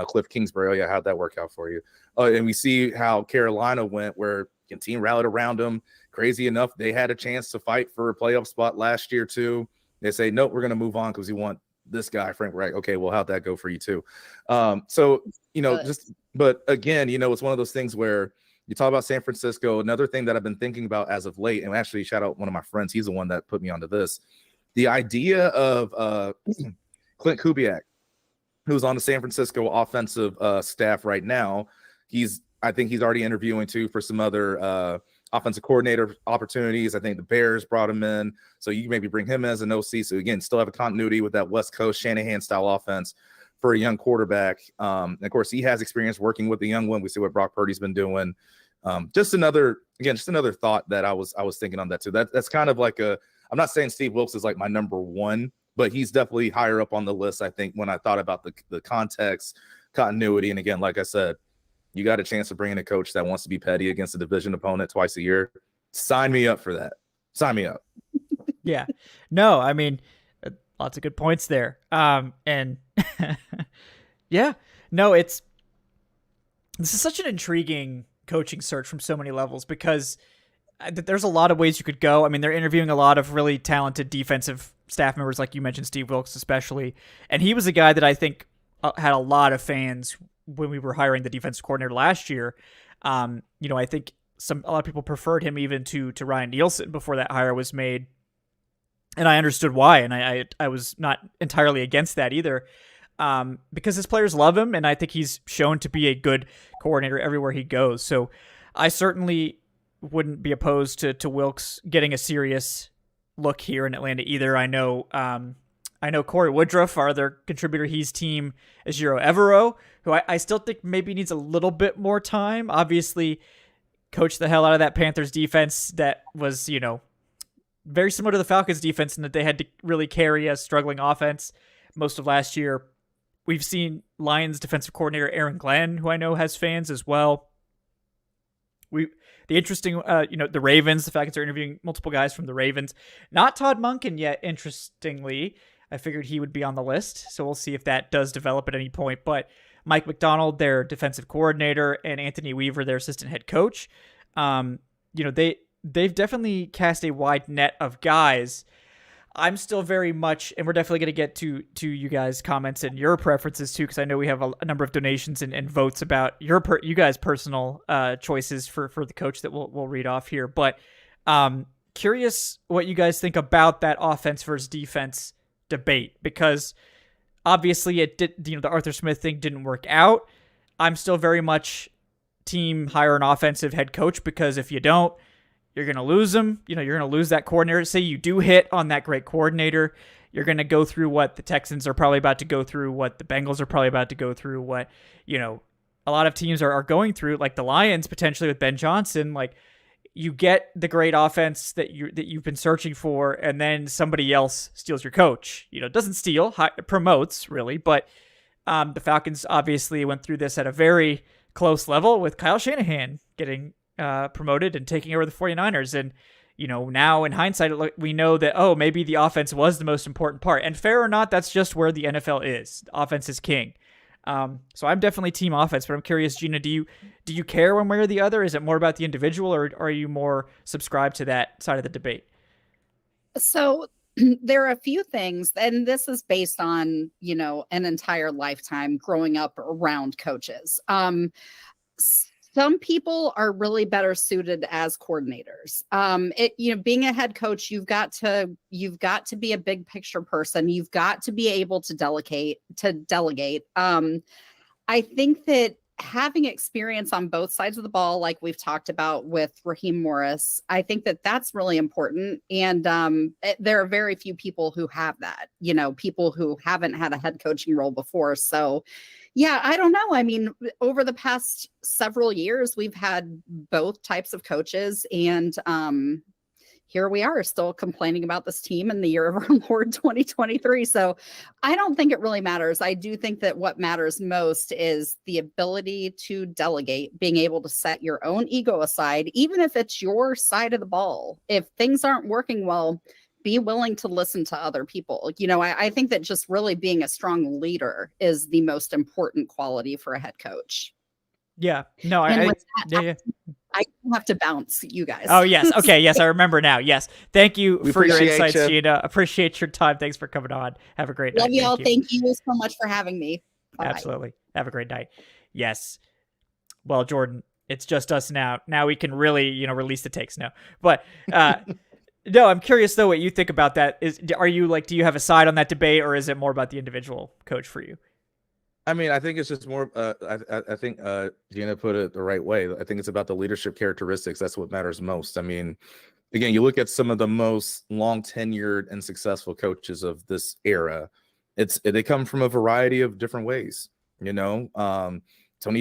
Cliff Kingsbury. Oh yeah, how'd that work out for you? And we see how Carolina went, where the team rallied around him. Crazy enough, they had a chance to fight for a playoff spot last year too. They say, nope, we're going to move on because we want this guy, Frank Reich. Okay, well, how'd that go for you too? But again, it's one of those things where you talk about San Francisco. Another thing that I've been thinking about as of late, and actually shout out one of my friends, he's the one that put me onto this. The idea of Clint Kubiak, who's on the San Francisco offensive staff right now. I think he's already interviewing too for some other offensive coordinator opportunities. I think the Bears brought him in, so you maybe bring him as an OC. So again, still have a continuity with that West Coast Shanahan style offense for a young quarterback. And of course, he has experience working with the young one. We see what Brock Purdy's been doing. Just another thought that I was thinking on that too. That's kind of like I'm not saying Steve Wilkes is like my number one, but he's definitely higher up on the list, I think, when I thought about the context, continuity. And again, like I said, you got a chance to bring in a coach that wants to be petty against a division opponent twice a year. Sign me up for that. Sign me up. Yeah. No, I mean, lots of good points there. And yeah, no, this is such an intriguing coaching search from so many levels, because there's a lot of ways you could go. I mean, they're interviewing a lot of really talented defensive staff members, like you mentioned, Steve Wilkes especially. And he was a guy that I think had a lot of fans when we were hiring the defensive coordinator last year. I think a lot of people preferred him even to Ryan Nielsen before that hire was made. And I understood why. And I was not entirely against that either, because his players love him. And I think he's shown to be a good coordinator everywhere he goes. So I certainly wouldn't be opposed to Wilkes getting a serious look here in Atlanta either. I know Corey Woodruff, our other contributor, he's team Ejiro Evero, who I still think maybe needs a little bit more time. Obviously, coached the hell out of that Panthers defense that was, very similar to the Falcons defense in that they had to really carry a struggling offense most of last year. We've seen Lions defensive coordinator Aaron Glenn, who I know has fans as well. The interesting, the Ravens, the Falcons are interviewing multiple guys from the Ravens. Not Todd Monken yet, interestingly. I figured he would be on the list, so we'll see if that does develop at any point. But Mike McDonald, their defensive coordinator, and Anthony Weaver, their assistant head coach. They've definitely cast a wide net of guys. I'm still very much, and we're definitely going to get to you guys' comments and your preferences too, because I know we have a number of donations and votes about you guys' personal choices for the coach that we'll read off here. But curious what you guys think about that offense versus defense debate, because obviously it did. The Arthur Smith thing didn't work out. I'm still very much team hire an offensive head coach, because if you don't, you're going to lose them. You're going to lose that coordinator. Say you do hit on that great coordinator, you're going to go through what the Texans are probably about to go through, what the Bengals are probably about to go through, what, a lot of teams are going through, like the Lions potentially with Ben Johnson. Like, you get the great offense that you've been searching for, and then somebody else steals your coach. Doesn't steal, promotes really, but the Falcons obviously went through this at a very close level with Kyle Shanahan getting promoted and taking over the 49ers. And, now in hindsight, we know that, maybe the offense was the most important part. And fair or not, that's just where the NFL is. Offense is king. So I'm definitely team offense, but I'm curious, Jeanna, do you care one way or the other? Is it more about the individual, or are you more subscribed to that side of the debate? So there are a few things, and this is based on, an entire lifetime growing up around coaches. Some people are really better suited as coordinators. Being a head coach, you've got to be a big picture person. You've got to be able to delegate. I think that having experience on both sides of the ball, like we've talked about with Raheem Morris, I think that that's really important. And there are very few people who have that, people who haven't had a head coaching role before. So yeah, I don't know. I mean, over the past several years, we've had both types of coaches, and here we are still complaining about this team in the year of our Lord 2023. So I don't think it really matters. I do think that what matters most is the ability to delegate, being able to set your own ego aside, even if it's your side of the ball. If things aren't working well, be willing to listen to other people. I think that just really being a strong leader is the most important quality for a head coach. Yeah. No, I have to bounce, you guys. Oh, yes. Okay. Yes, I remember now. Yes. Thank you for your insights, Jeanna. Appreciate your time. Thanks for coming on. Have a great night. Love y'all. Thank you so much for having me. Bye. Absolutely. Have a great night. Yes. Well, Jordan, it's just us now. Now we can really, release the takes now. But no, I'm curious though what you think about that. Do you have a side on that debate, or is it more about the individual coach for you? I mean, I think it's just more. I think Jeanna put it the right way. I think it's about the leadership characteristics. That's what matters most. I mean, again, you look at some of the most long tenured and successful coaches of this era. They come from a variety of different ways. Tony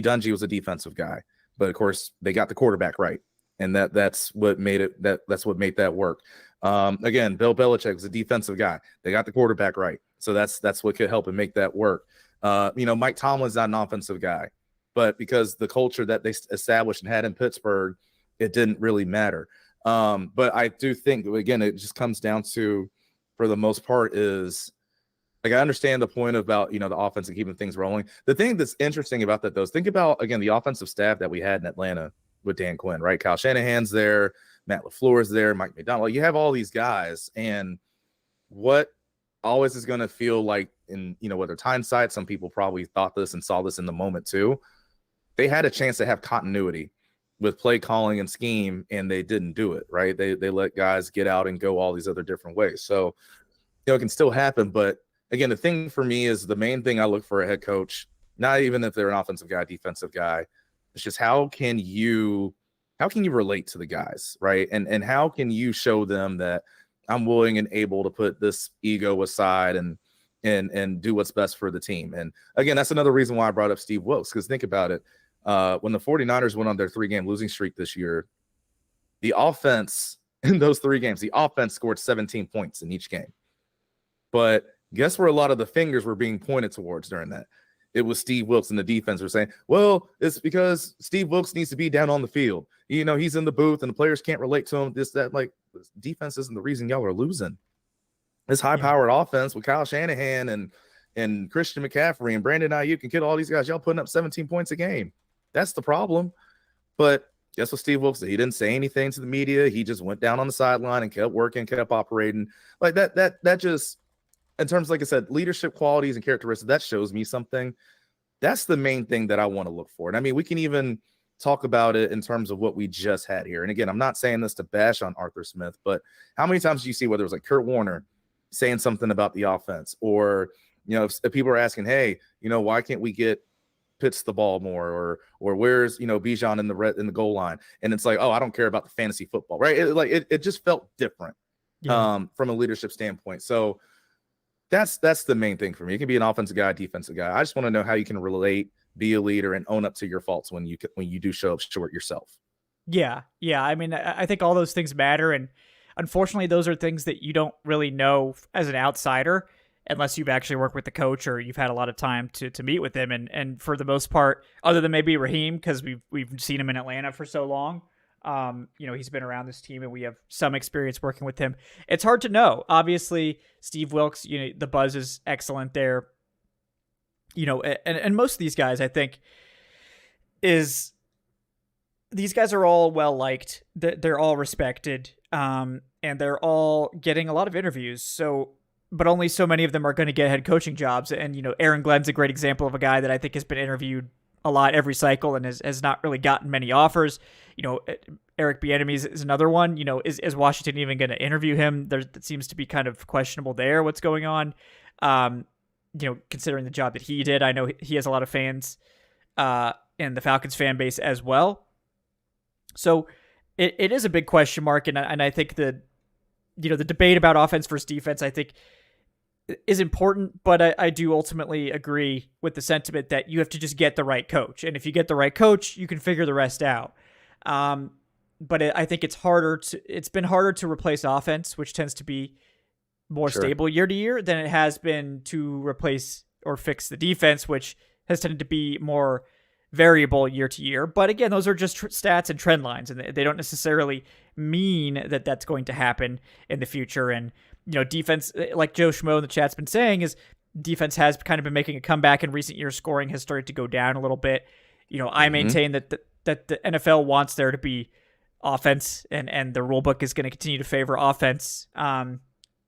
Dungy was a defensive guy, but of course they got the quarterback right. And that's what made that work. Again, Bill Belichick was a defensive guy. They got the quarterback right. So that's what could help and make that work. Mike Tomlin's not an offensive guy, but because the culture that they established and had in Pittsburgh, it didn't really matter. But I do think, again, it just comes down to, for the most part, is like, I understand the point about, the offense and keeping things rolling. The thing that's interesting about that, though, is think about, again, the offensive staff that we had in Atlanta with Dan Quinn, right? Kyle Shanahan's there, Matt LaFleur's there, Mike McDonald. You have all these guys, and what always is going to feel like, in whether hindsight, some people probably thought this and saw this in the moment too. They had a chance to have continuity with play calling and scheme, and they didn't do it, right? They let guys get out and go all these other different ways. So, it can still happen. But again, the thing for me is, the main thing I look for a head coach, not even if they're an offensive guy, defensive guy, it's just how can you relate to the guys, right? And how can you show them that I'm willing and able to put this ego aside and do what's best for the team. And again, that's another reason why I brought up Steve Wilks, because think about it. When the 49ers went on their 3-game losing streak this year, the offense in those 3 games, the offense scored 17 points in each game. But guess where a lot of the fingers were being pointed towards during that? It was Steve Wilks, and the defense were saying, well, it's because Steve Wilks needs to be down on the field. He's in the booth and the players can't relate to him. Like, defense isn't the reason y'all are losing. This high-powered offense with Kyle Shanahan and Christian McCaffrey and Brandon Ayuk and all these guys, y'all putting up 17 points a game. That's the problem. But guess what Steve Wilkes did? He didn't say anything to the media. He just went down on the sideline and kept working, kept operating. Like that just, in terms, like I said, leadership qualities and characteristics, that shows me something. That's the main thing that I want to look for. And I mean, we can even talk about it in terms of what we just had here. And again, I'm not saying this to bash on Arthur Smith, but how many times do you see whether it was like Kurt Warner saying something about the offense, or, you know, if people are asking, hey, you know, why can't we get Pitts the ball more, or where's, you know, Bijan in the goal line? And it's like, oh, I don't care about the fantasy football, right? It just felt different from a leadership standpoint. So that's the main thing for me. It can be an offensive guy, defensive guy. I just want to know how you can relate, be a leader, and own up to your faults when you do show up short yourself. Yeah. I mean, I think all those things matter, and unfortunately, those are things that you don't really know as an outsider unless you've actually worked with the coach or you've had a lot of time to meet with him. And for the most part, other than maybe Raheem, because we've seen him in Atlanta for so long, you know, he's been around this team and we have some experience working with him. It's hard to know. Obviously, Steve Wilkes, you know, the buzz is excellent there. You know, and most of these guys, I think, these guys are all well liked. They're all respected, and they're all getting a lot of interviews. So, but only so many of them are going to get head coaching jobs. And, you know, Aaron Glenn's a great example of a guy that I think has been interviewed a lot every cycle and has not really gotten many offers. You know, Eric Bieniemy is another one. You know, is Washington even going to interview him? That seems to be kind of questionable there. What's going on? You know, considering the job that he did, I know he has a lot of fans in the Falcons fan base as well. So it is a big question mark, and I think the debate about offense versus defense, I think, is important, but I do ultimately agree with the sentiment that you have to just get the right coach, and if you get the right coach, you can figure the rest out. But I think it's been harder to replace offense, which tends to be more stable year to year, than it has been to replace or fix the defense, which has tended to be more variable year to year. But again, those are just stats and trend lines, and they don't necessarily mean that that's going to happen in the future. And, you know, defense, like Joe Schmo in the chat's been saying, is defense has kind of been making a comeback in recent years. Scoring has started to go down a little bit. You know, I maintain that the NFL wants there to be offense, and the rule book is going to continue to favor offense.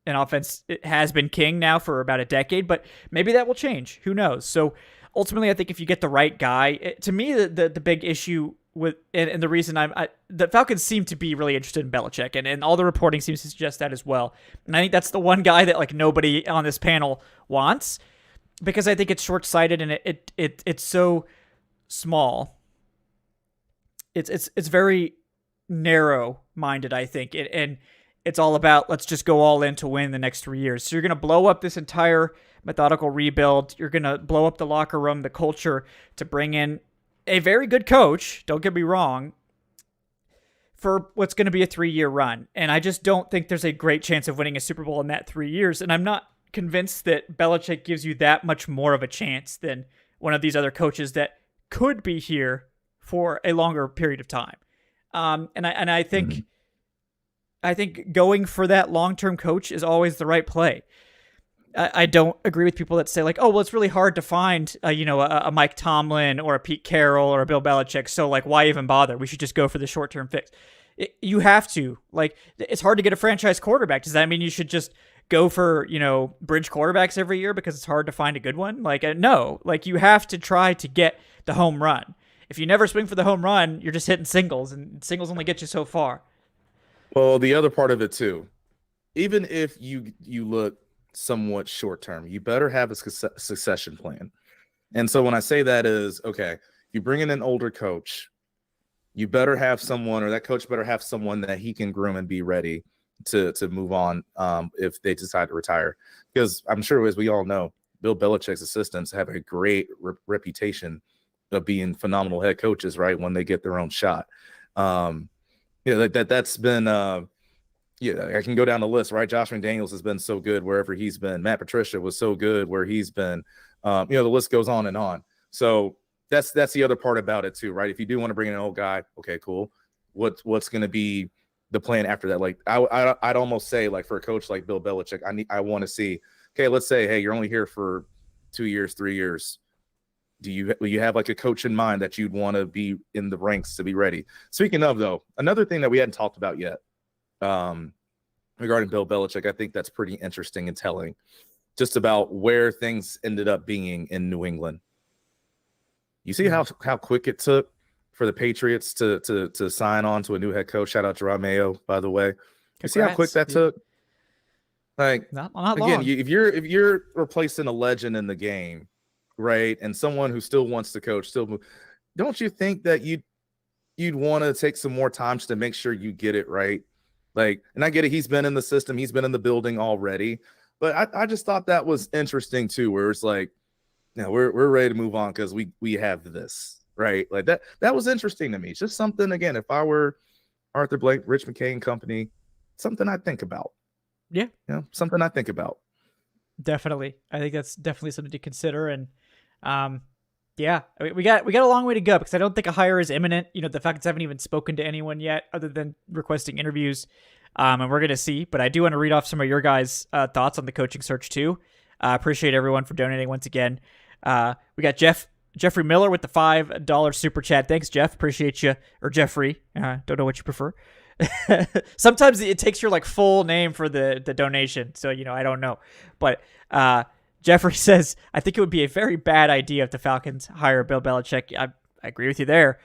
And offense, it has been king now for about a decade, but maybe that will change. Who knows? So ultimately, I think if you get the right guy, to me, the big issue with, and the reason the Falcons seem to be really interested in Belichick, and all the reporting seems to suggest that as well. And I think that's the one guy that like nobody on this panel wants, because I think it's short-sighted and it's so small. It's very narrow-minded, I think, and it's all about, let's just go all in to win the next 3 years. So you're going to blow up this entire methodical rebuild. You're going to blow up the locker room, the culture, to bring in a very good coach, don't get me wrong, for what's going to be a 3-year run. And I just don't think there's a great chance of winning a Super Bowl in that 3 years. And I'm not convinced that Belichick gives you that much more of a chance than one of these other coaches that could be here for a longer period of time. And I think... I think going for that long-term coach is always the right play. I don't agree with people that say like, oh, well, it's really hard to find, a Mike Tomlin or a Pete Carroll or a Bill Belichick. So like, why even bother? We should just go for the short-term fix. You have to, like, it's hard to get a franchise quarterback. Does that mean you should just go for, bridge quarterbacks every year because it's hard to find a good one? Like, no, like you have to try to get the home run. If you never swing for the home run, you're just hitting singles, and singles only get you so far. Well, the other part of it too, even if you look somewhat short term, you better have a succession plan. And so when I say that is, okay, you bring in an older coach, you better have someone, or that coach better have someone that he can groom and be ready to move on if they decide to retire. Because I'm sure, as we all know, Bill Belichick's assistants have a great reputation of being phenomenal head coaches, right, when they get their own shot. That's been I can go down the list, right? Josh McDaniels has been so good wherever he's been. Matt Patricia was so good where he's been. The list goes on and on. So that's the other part about it too, right? If you do want to bring in an old guy, okay, cool. What's going to be the plan after that? Like I'd almost say, like, for a coach like Bill Belichick, I want to see, okay, let's say, hey, you're only here for 2 years, 3 years. will you have like a coach in mind that you'd want to be in the ranks to be ready? Speaking of, though, another thing that we hadn't talked about yet regarding Bill Belichick, I think that's pretty interesting and telling, just about where things ended up being in New England. You see how quick it took for the Patriots to sign on to a new head coach. Shout out to Jerome Mayo, by the way. You see how quick that took? Like, not again, long. if you're replacing a legend in the game, right, and someone who still wants to coach, don't you think that you'd want to take some more time to make sure you get it right? Like, and I get it, he's been in the system, he's been in the building already, but I just thought that was interesting too, where it's like, yeah, we're ready to move on because we have this, right? Like that was interesting to me. It's just something, again, if I were Arthur Blank, Rich McKay and company, something I'd think about. Yeah. Something I think about. Definitely. I think that's definitely something to consider. And yeah, I mean, we got a long way to go because I don't think a hire is imminent. The Falcons haven't even spoken to anyone yet other than requesting interviews. And we're going to see. But I do want to read off some of your guys' thoughts on the coaching search too. Appreciate everyone for donating once again. We got Jeffrey Miller with the $5 super chat. Thanks, Jeff. Appreciate you. Or Jeffrey. Don't know what you prefer. Sometimes it takes your like full name for the donation, so I don't know, but Jeffrey says, I think it would be a very bad idea if the Falcons hire Bill Belichick. I agree with you there.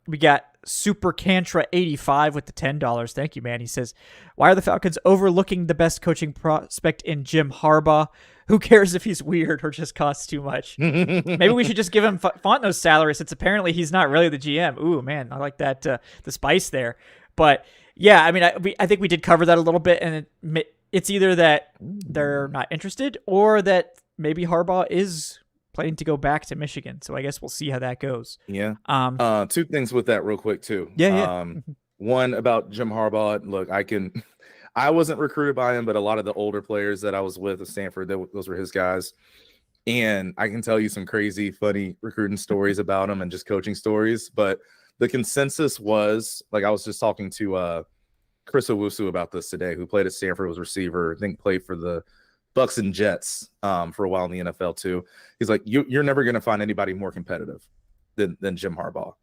We got Super Cantra 85 with the $10. Thank you, man. He says, why are the Falcons overlooking the best coaching prospect in Jim Harbaugh? Who cares if he's weird or just costs too much? Maybe we should just give him Fontenot's salary since apparently he's not really the GM. Ooh, man, I like that, the spice there. But yeah, I mean, I think we did cover that a little bit, and it's either that they're not interested or that maybe Harbaugh is planning to go back to Michigan. So I guess we'll see how that goes. Yeah. Two things with that real quick too. Yeah. One about Jim Harbaugh. Look, I wasn't recruited by him, but a lot of the older players that I was with at Stanford, those were his guys. And I can tell you some crazy, funny recruiting stories about him and just coaching stories. But the consensus was, like, I was just talking to Chris Owusu about this today, who played at Stanford, was receiver, I think played for the Bucks and Jets for a while in the NFL too. He's like, you're never going to find anybody more competitive than Jim Harbaugh,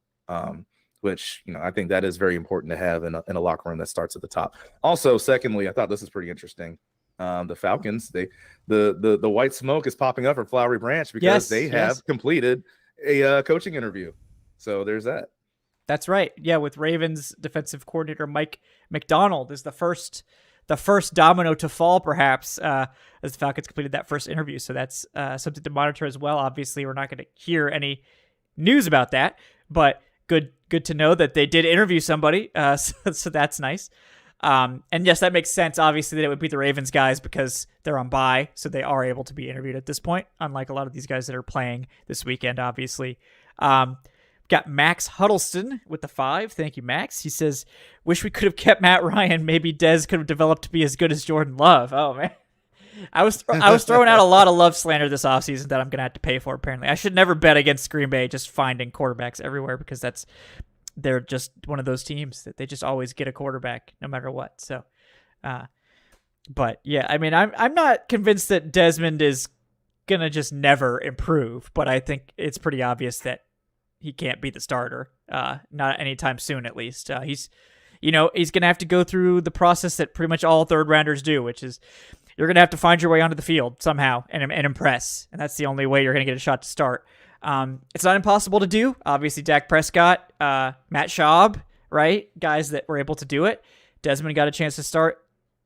which, I think that is very important to have in a locker room that starts at the top. Also, secondly, I thought this is pretty interesting. The Falcons, the white smoke is popping up for Flowery Branch because they have completed a coaching interview. So there's that. That's right. Yeah, with Ravens defensive coordinator Mike McDonald is the first domino to fall, perhaps, as the Falcons completed that first interview. So that's something to monitor as well. Obviously, we're not going to hear any news about that, but good to know that they did interview somebody. So that's nice. And yes, that makes sense. Obviously, that it would be the Ravens guys because they're on bye, so they are able to be interviewed at this point, unlike a lot of these guys that are playing this weekend, obviously. Got Max Huddleston with the 5. Thank you, Max. He says, wish we could have kept Matt Ryan. Maybe Dez could have developed to be as good as Jordan Love. Oh, man. I was throwing out a lot of Love slander this offseason that I'm going to have to pay for, apparently. I should never bet against Green Bay just finding quarterbacks everywhere because they're just one of those teams that they just always get a quarterback no matter what. So, but yeah, I mean, I'm not convinced that Desmond is going to just never improve, but I think it's pretty obvious that he can't be the starter, not anytime soon, at least. He's going to have to go through the process that pretty much all third rounders do, which is you're going to have to find your way onto the field somehow and impress. And that's the only way you're going to get a shot to start. It's not impossible to do. Obviously, Dak Prescott, Matt Schaub, right? Guys that were able to do it. Desmond got a chance to start.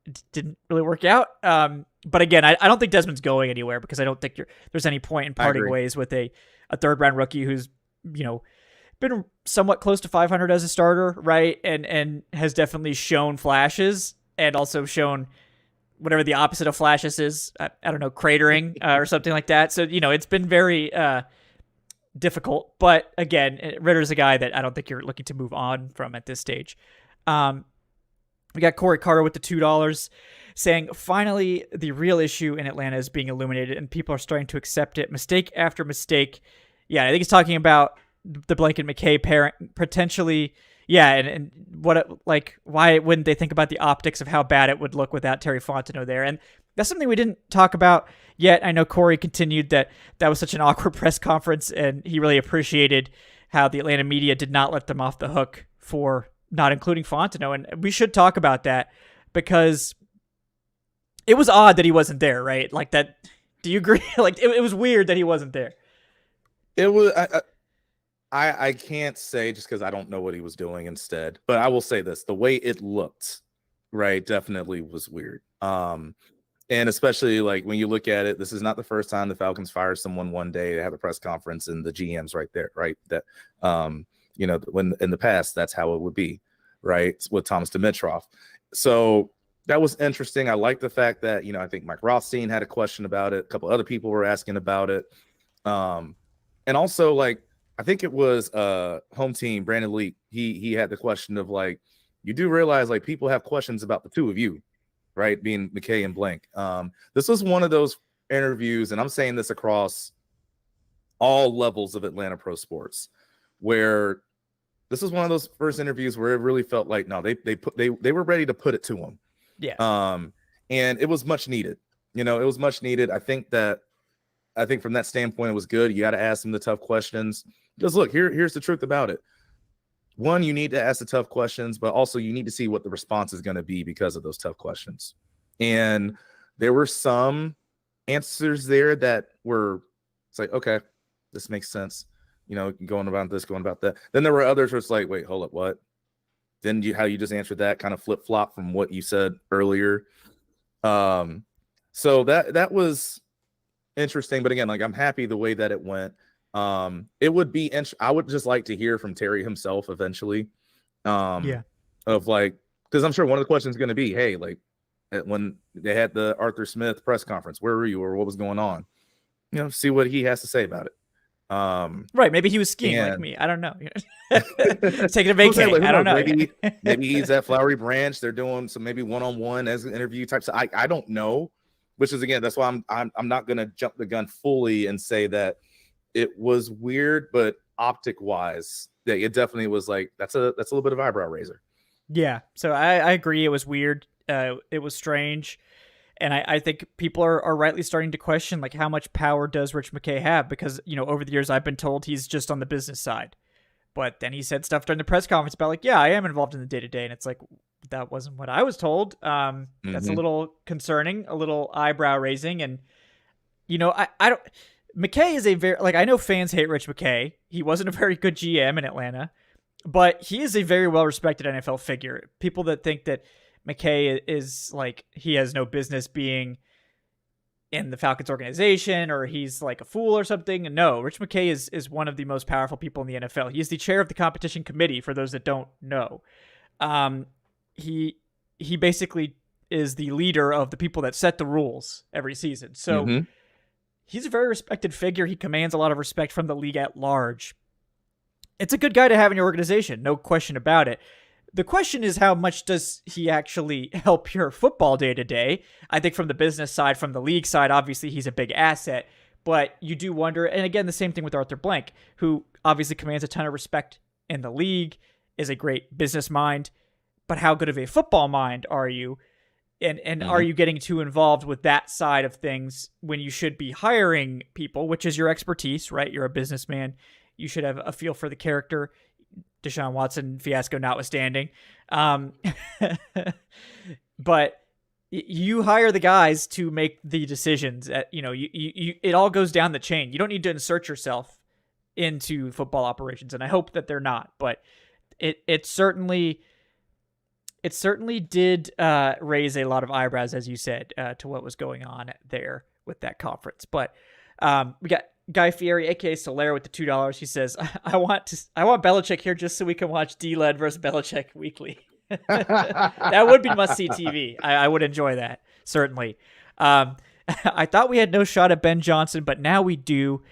It didn't really work out. But again, I don't think Desmond's going anywhere because I don't think there's any point in parting ways with a third round rookie who's been somewhat close to 500 as a starter, right? And has definitely shown flashes and also shown whatever the opposite of flashes is. I don't know, cratering or something like that. So, it's been very difficult. But again, Ritter's a guy that I don't think you're looking to move on from at this stage. We got Corey Carter with the $2 saying, finally, the real issue in Atlanta is being illuminated and people are starting to accept it. Mistake after mistake. Yeah, I think he's talking about the Blank and McKay parent potentially. Yeah, and what, why wouldn't they think about the optics of how bad it would look without Terry Fontenot there? And That's something we didn't talk about yet. I know Corey continued that was such an awkward press conference, and he really appreciated how the Atlanta media did not let them off the hook for not including Fontenot. And we should talk about that because it was odd that he wasn't there, right? Like that. Do you agree? Like it was weird that he wasn't there. It was. I can't say just because I don't know what he was doing instead, but I will say this: the way it looked, right, definitely was weird. And especially like when you look at it, this is not the first time the Falcons fire someone one day. They have a press conference and the GM's right there, right? That when in the past that's how it would be, right? With Thomas Dimitroff. So that was interesting. I like the fact that I think Mike Rothstein had a question about it. A couple other people were asking about it, and also like. I think it was home team Brandon Leak. He had the question of like, you do realize like people have questions about the two of you, right? Being McKay and Blank. This was one of those interviews, and I'm saying this across all levels of Atlanta pro sports, where this was one of those first interviews where it really felt like no, they were ready to put it to him. Yeah. And it was much needed. It was much needed. I think from that standpoint, it was good. You got to ask them the tough questions. Because look, here's the truth about it. One, you need to ask the tough questions, but also you need to see what the response is going to be because of those tough questions. And there were answers there that were, it's like, okay, this makes sense. Going about this, going about that. Then there were others where it's like, wait, hold up, what? Then how you just answered that kind of flip flop from what you said earlier. So that was interesting, but again, like I'm happy the way that it went. It would be I would just like to hear from Terry himself eventually. Of like, because I'm sure one of the questions is going to be, hey, like when they had the Arthur Smith press conference, where were you or what was going on? See what he has to say about it. Right, maybe he was skiing like me. I don't know. Taking a vacation. Like, I don't know. Maybe he's at Flowery Branch. They're doing some maybe one-on-one as an interview type. So I don't know. Which is again, that's why I'm not gonna jump the gun fully and say that it was weird, but optic wise, yeah, it definitely was like that's a little bit of eyebrow raiser. Yeah, so I agree. It was weird. It was strange, and I think people are rightly starting to question like how much power does Rich McKay have? Because over the years I've been told he's just on the business side, but then he said stuff during the press conference about like, yeah, I am involved in the day to day, and it's like. That wasn't what I was told. That's a little concerning, a little eyebrow raising. And, I don't, McKay is a very, like, I know fans hate Rich McKay. He wasn't a very good GM in Atlanta, but he is a very well-respected NFL figure. People that think that McKay is like, he has no business being in the Falcons organization or he's like a fool or something. No, Rich McKay is one of the most powerful people in the NFL. He is the chair of the competition committee for those that don't know. He basically is the leader of the people that set the rules every season. So he's a very respected figure. He commands a lot of respect from the league at large. It's a good guy to have in your organization, no question about it. The question is, how much does he actually help your football day to day? I think from the business side, from the league side, obviously he's a big asset, but you do wonder, and again, the same thing with Arthur Blank, who obviously commands a ton of respect in the league, is a great business mind. But how good of a football mind are you? And are you getting too involved with that side of things when you should be hiring people, which is your expertise, right? You're a businessman. You should have a feel for the character, Deshaun Watson fiasco notwithstanding. But you hire the guys to make the decisions. It all goes down the chain. You don't need to insert yourself into football operations, and I hope that they're not. But it certainly did raise a lot of eyebrows, as you said, to what was going on there with that conference. But we got Guy Fieri, aka Solaire, with the $2. He says, "I want Belichick here just so we can watch D-Led versus Belichick weekly." That would be must-see TV. I would enjoy that, certainly. I thought we had no shot at Ben Johnson, but now we do.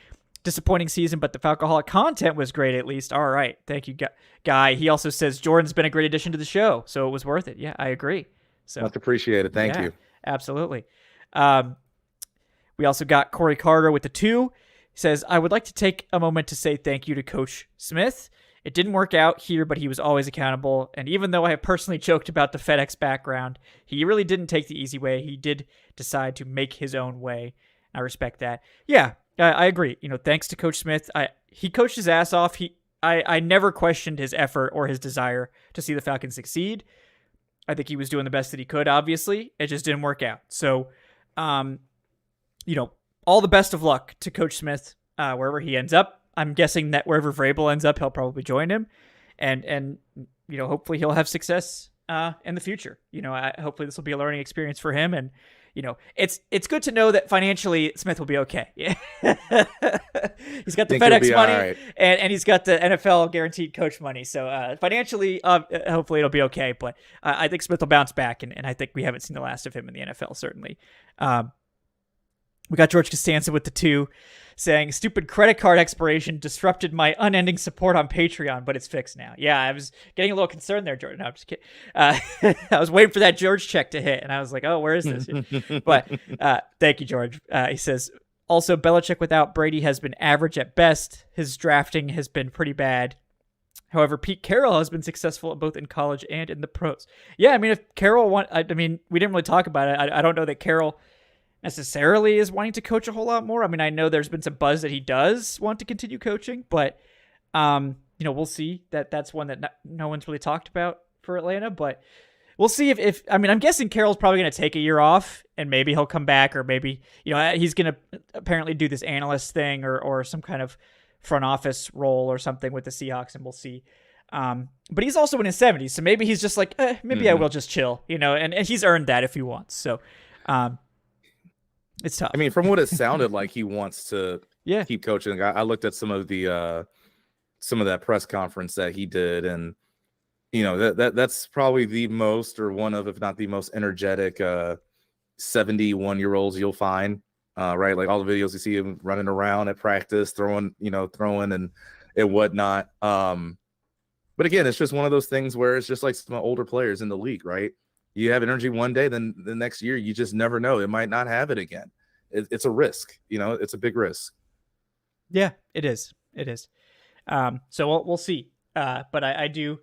Disappointing season, but the Falcoholic content was great at least. All right. Thank you, Guy. He also says Jordan's been a great addition to the show, so it was worth it. Yeah, I agree. So much appreciated. Thank you. Absolutely. We also got Corey Carter with the 2. He says, I would like to take a moment to say thank you to Coach Smith It didn't work out here, but he was always accountable. And even though I have personally joked about the FedEx background, he really didn't take the easy way. He did decide to make his own way. I respect that. Yeah, I agree. Thanks to Coach Smith, he coached his ass off. I never questioned his effort or his desire to see the Falcons succeed. I think he was doing the best that he could, obviously. It just didn't work out. So, all the best of luck to Coach Smith wherever he ends up. I'm guessing that wherever Vrabel ends up, he'll probably join him. And hopefully he'll have success in the future. Hopefully this will be a learning experience for him. And, it's good to know that financially Smith will be okay. Yeah. He's got the FedEx money right. and he's got the NFL guaranteed coach money. So financially, hopefully it'll be okay. But I think Smith will bounce back. And I think we haven't seen the last of him in the NFL, certainly. We got George Costanza with the 2 saying, stupid credit card expiration disrupted my unending support on Patreon, but it's fixed now. Yeah, I was getting a little concerned there, Jordan. No, I'm just kidding. I was waiting for that George check to hit, and I was like, oh, where is this? But thank you, George. He says, also, Belichick without Brady has been average at best. His drafting has been pretty bad. However, Pete Carroll has been successful both in college and in the pros. Yeah, I mean, if Carroll we didn't really talk about it. I don't know that Carroll necessarily is wanting to coach a whole lot more. I mean, I know there's been some buzz that he does want to continue coaching, but we'll see. That's one that no one's really talked about for Atlanta, but we'll see if I'm guessing Carroll's probably going to take a year off and maybe he'll come back, or maybe, he's going to apparently do this analyst thing or some kind of front office role or something with the Seahawks, and we'll see. But he's also in his 70s, so maybe he's just like, maybe I will just chill, and he's earned that if he wants. So, it's tough. I mean, from what it sounded like, he wants to keep coaching. I looked at some of that press conference that he did, and that's probably the most, or one of, if not the most energetic 71-year-olds you'll find. Right, like all the videos you see him running around at practice, throwing and whatnot. But again, it's just one of those things where it's just like some older players in the league, right? You have energy one day, then the next year you just never know. It might not have it again. It's a risk, it's a big risk. Yeah, it is. It is. So we'll see. But I do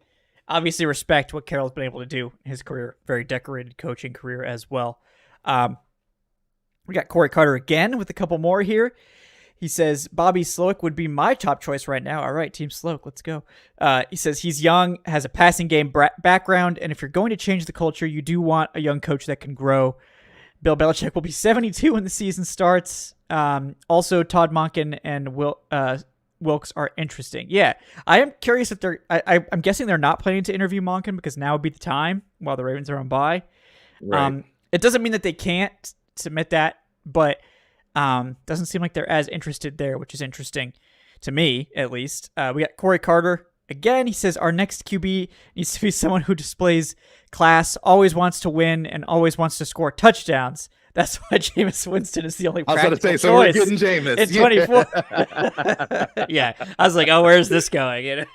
obviously respect what Carroll's been able to do in his career. Very decorated coaching career as well. We got Corey Carter again with a couple more here. He says, Bobby Slowik would be my top choice right now. All right, Team Slowik, let's go. He says he's young, has a passing game background, and if you're going to change the culture, you do want a young coach that can grow. Bill Belichick will be 72 when the season starts. Also, Todd Monken and Wilkes are interesting. Yeah, I am curious if I'm guessing they're not planning to interview Monken because now would be the time while the Ravens are on bye. Right. It doesn't mean that they can't submit that, but doesn't seem like they're as interested there, which is interesting to me, at least. We got Corey Carter again. He says our next QB needs to be someone who displays class, always wants to win, and always wants to score touchdowns. That's why Jameis Winston is the only practical choice. I was going to say, so we're getting Jameis. In 24. Yeah. I was like, oh, where's this going?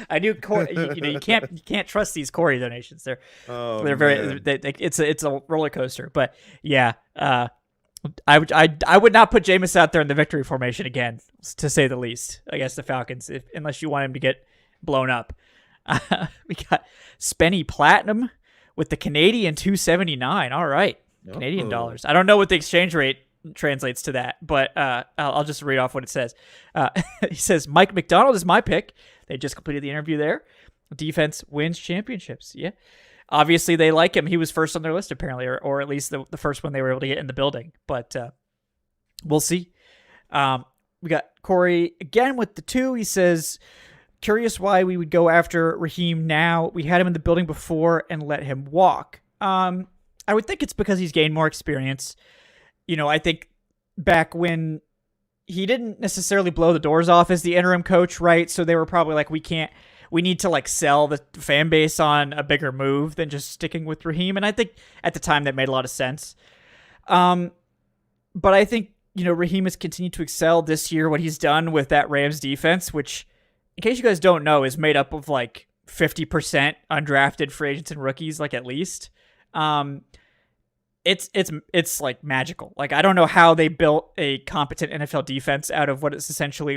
I knew Corey, you can't trust these Corey donations. They're very, it's a roller coaster. But yeah, I would not put Jameis out there in the victory formation again, to say the least, against the Falcons, unless you want him to get blown up. We got Spenny Platinum with the Canadian 279. All right. Canadian dollars. I don't know what the exchange rate translates to that, but I'll just read off what it says. He says, Mike McDonald is my pick. They just completed the interview there. Defense wins championships. Yeah. Obviously, they like him. He was first on their list, apparently, or at least the first one they were able to get in the building. But we'll see. We got Corey again with the 2. He says, curious why we would go after Raheem now. We had him in the building before and let him walk. I would think it's because he's gained more experience. I think back when he didn't necessarily blow the doors off as the interim coach, right? So they were probably like, we need to sell the fan base on a bigger move than just sticking with Raheem. And I think at the time that made a lot of sense. But I think, Raheem has continued to excel this year. What he's done with that Rams defense, which in case you guys don't know, is made up of 50% undrafted free agents and rookies, at least. It's magical. I don't know how they built a competent NFL defense out of what is essentially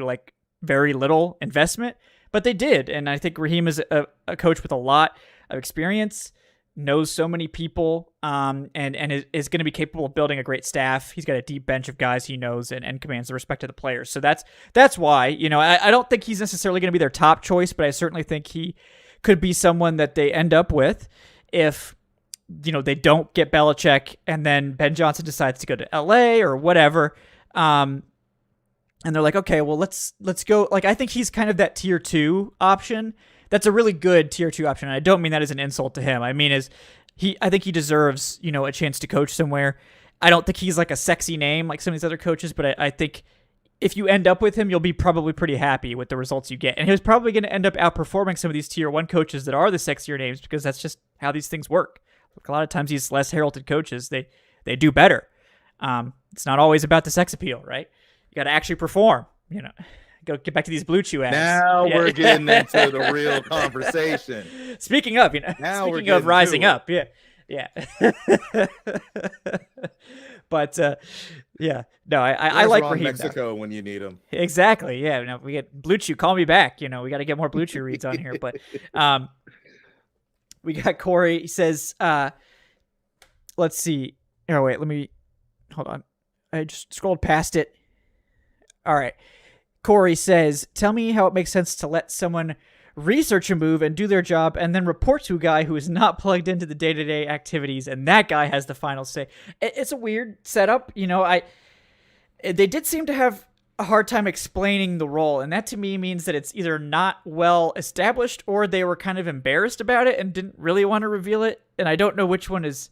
very little investment, But they did, and I think Raheem is a coach with a lot of experience, knows so many people, and is going to be capable of building a great staff. He's got a deep bench of guys he knows and commands the respect of the players. So that's why, I don't think he's necessarily going to be their top choice, but I certainly think he could be someone that they end up with if, they don't get Belichick and then Ben Johnson decides to go to LA or whatever. And they're like, okay, well, let's go. Like, I think he's kind of that tier 2 option. That's a really good tier 2 option. And I don't mean that as an insult to him. I mean, I think he deserves, a chance to coach somewhere. I don't think he's like a sexy name like some of these other coaches, but I think if you end up with him, you'll be probably pretty happy with the results you get. And he was probably going to end up outperforming some of these tier 1 coaches that are the sexier names, because that's just how these things work. A lot of times these less heralded coaches, they do better. It's not always about the sex appeal, right? You got to actually perform, Go get back to these Blue Chew ads. Now we're getting into the real conversation. Speaking of, speaking of rising up, yeah. But no, I like Raheem. Mexico when you need him. Exactly, yeah. Now we get Blue Chew. Call me back. We got to get more Blue Chew reads on here. But we got Corey. He says, let's see. Oh wait, hold on. I just scrolled past it. All right. Corey says, tell me how it makes sense to let someone research a move and do their job and then report to a guy who is not plugged into the day-to-day activities, and that guy has the final say. It's a weird setup. They did seem to have a hard time explaining the role, and that to me means that it's either not well established or they were kind of embarrassed about it and didn't really want to reveal it, and I don't know which one is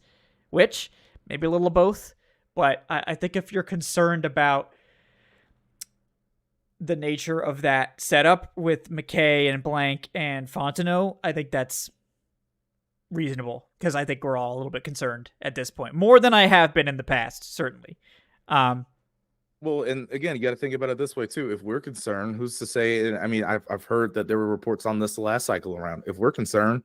which. Maybe a little of both, but I think if you're concerned about the nature of that setup with McKay and Blank and Fontenot, I think that's reasonable, because I think we're all a little bit concerned at this point, more than I have been in the past, certainly. Well, and again, you got to think about it this way too. If we're concerned, who's to say? And I mean, I've heard that there were reports on this the last cycle around. If we're concerned,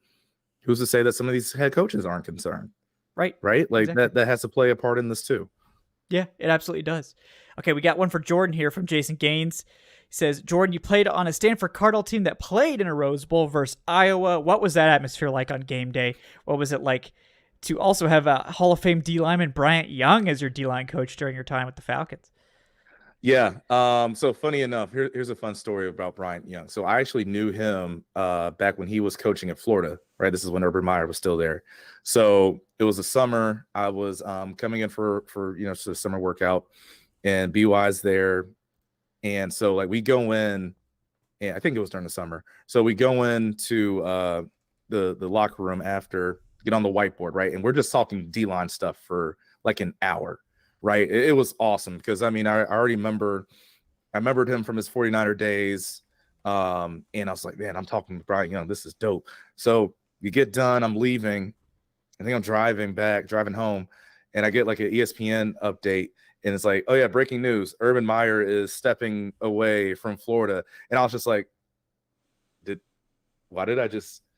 who's to say that some of these head coaches aren't concerned? Right. Like exactly. that has to play a part in this too. Yeah, it absolutely does. Okay, we got one for Jordan here from Jason Gaines. He says, Jordan, you played on a Stanford Cardinal team that played in a Rose Bowl versus Iowa. What was that atmosphere like on game day? What was it like to also have a Hall of Fame D lineman Bryant Young as your D-line coach during your time with the Falcons? Yeah. So funny enough, here's a fun story about Bryant Young. So I actually knew him back when he was coaching at Florida, right? This is when Urban Meyer was still there. So it was a summer. I was coming in for just a summer workout, and BY's there. And so like we go in, and I think it was during the summer. So we go into the locker room after, get on the whiteboard, right? And we're just talking D-line stuff for like an hour. Right. It was awesome because, I mean, I remembered him from his 49er days. And I was like, man, I'm talking to Bryant Young. This is dope. So you get done. I'm leaving. I think I'm driving home. And I get like an ESPN update. And it's like, oh, yeah, breaking news. Urban Meyer is stepping away from Florida. And I was just like, why did I just –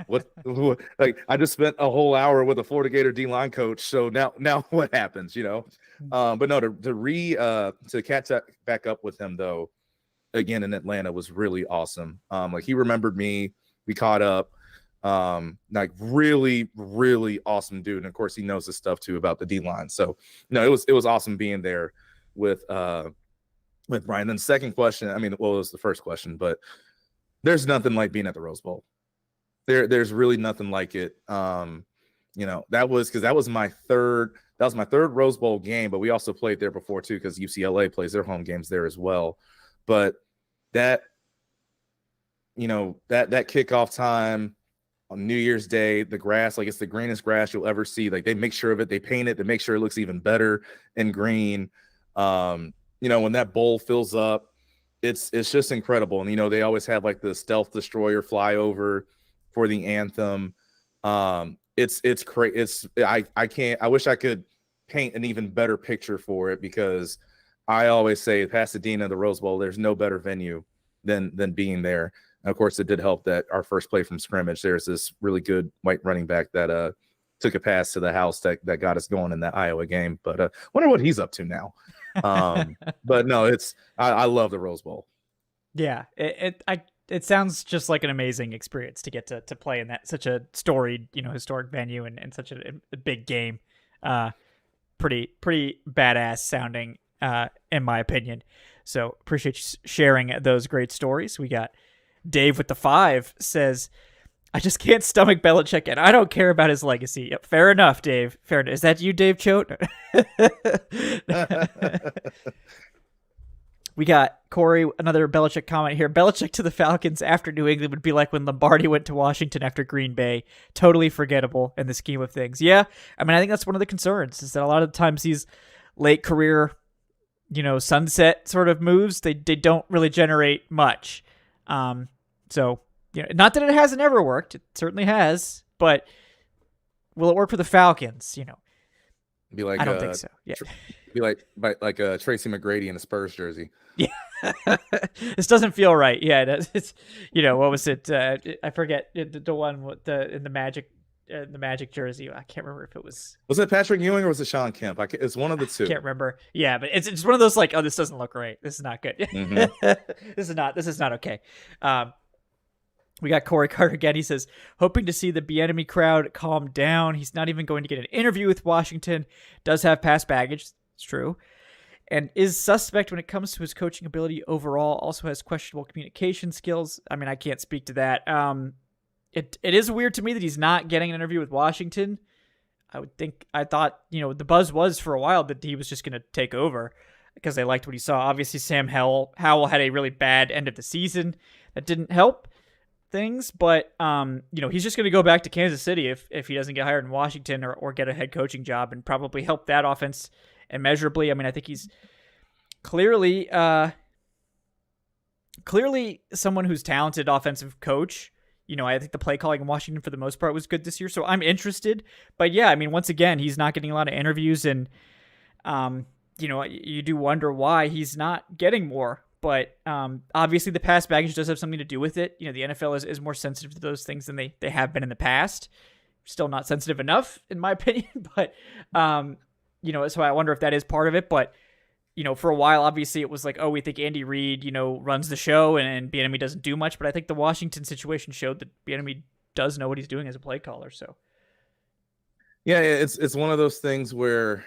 what like I just spent a whole hour with a Florida Gator D-line coach, so now what happens, but no, to catch back up with him though again in Atlanta was really awesome. Like he remembered me, we caught up, like really really awesome dude, and of course he knows his stuff too about the D-line. So it was awesome being there with Brian. Then the second question, I mean, well, it was the first question, but there's nothing like being at the Rose Bowl. There's really nothing like it. That was my third Rose Bowl game, but we also played there before too, because UCLA plays their home games there as well. But that kickoff time on New Year's Day, the grass, like it's the greenest grass you'll ever see. Like they make sure of it, they paint it to make sure it looks even better in green. When that bowl fills up, it's just incredible. And they always have like the stealth destroyer fly over for the anthem. It's crazy. I wish I could paint an even better picture for it, because I always say Pasadena, the Rose Bowl, there's no better venue than being there. And of course it did help that our first play from scrimmage, there's this really good white running back that took a pass to the house that got us going in that Iowa game. But wonder what he's up to now. But no, I love the Rose Bowl. Yeah, it sounds just like an amazing experience to get to play in that such a storied, historic venue and such a big game. Pretty badass sounding, in my opinion. So appreciate you sharing those great stories. We got Dave with the 5 says, I just can't stomach Belichick, and I don't care about his legacy. Yep, fair enough, Dave. Fair enough. Is that you, Dave Choate? We got Corey, another Belichick comment here. Belichick to the Falcons after New England would be like when Lombardi went to Washington after Green Bay. Totally forgettable in the scheme of things. Yeah, I mean, I think that's one of the concerns is that a lot of the times these late career, sunset sort of moves, they don't really generate much. So, not that it hasn't ever worked. It certainly has. But will it work for the Falcons? Be like, I don't think so. Yeah. Be like Tracy McGrady in a Spurs jersey. Yeah. This doesn't feel right. Yeah. It's what was it? I forget the one with in the Magic jersey. I can't remember if it was. Was it Patrick Ewing or was it Sean Kemp? It's one of the two. I can't remember. Yeah, but it's one of those like, oh, this doesn't look right. This is not good. Mm-hmm. This is not okay. We got Corey Carter again. He says, hoping to see the Bieniemy crowd calm down. He's not even going to get an interview with Washington. Does have past baggage. It's true. And is suspect when it comes to his coaching ability overall. Also has questionable communication skills. I mean, I can't speak to that. It is weird to me that he's not getting an interview with Washington. I thought, the buzz was for a while that he was just going to take over because they liked what he saw. Obviously, Sam Howell had a really bad end of the season. That didn't help things, but he's just going to go back to Kansas City if he doesn't get hired in Washington or get a head coaching job and probably help that offense immeasurably. I mean, I think he's clearly someone who's talented offensive coach. I think the play calling in Washington for the most part was good this year, so I'm interested. But yeah, I mean, once again, he's not getting a lot of interviews, and you do wonder why he's not getting more. But obviously the past baggage does have something to do with it. The NFL is more sensitive to those things than they have been in the past. Still not sensitive enough, in my opinion. But, so I wonder if that is part of it. But, for a while, obviously it was like, oh, we think Andy Reid, runs the show and Bieniemy doesn't do much. But I think the Washington situation showed that Bieniemy does know what he's doing as a play caller. So, yeah, it's one of those things where,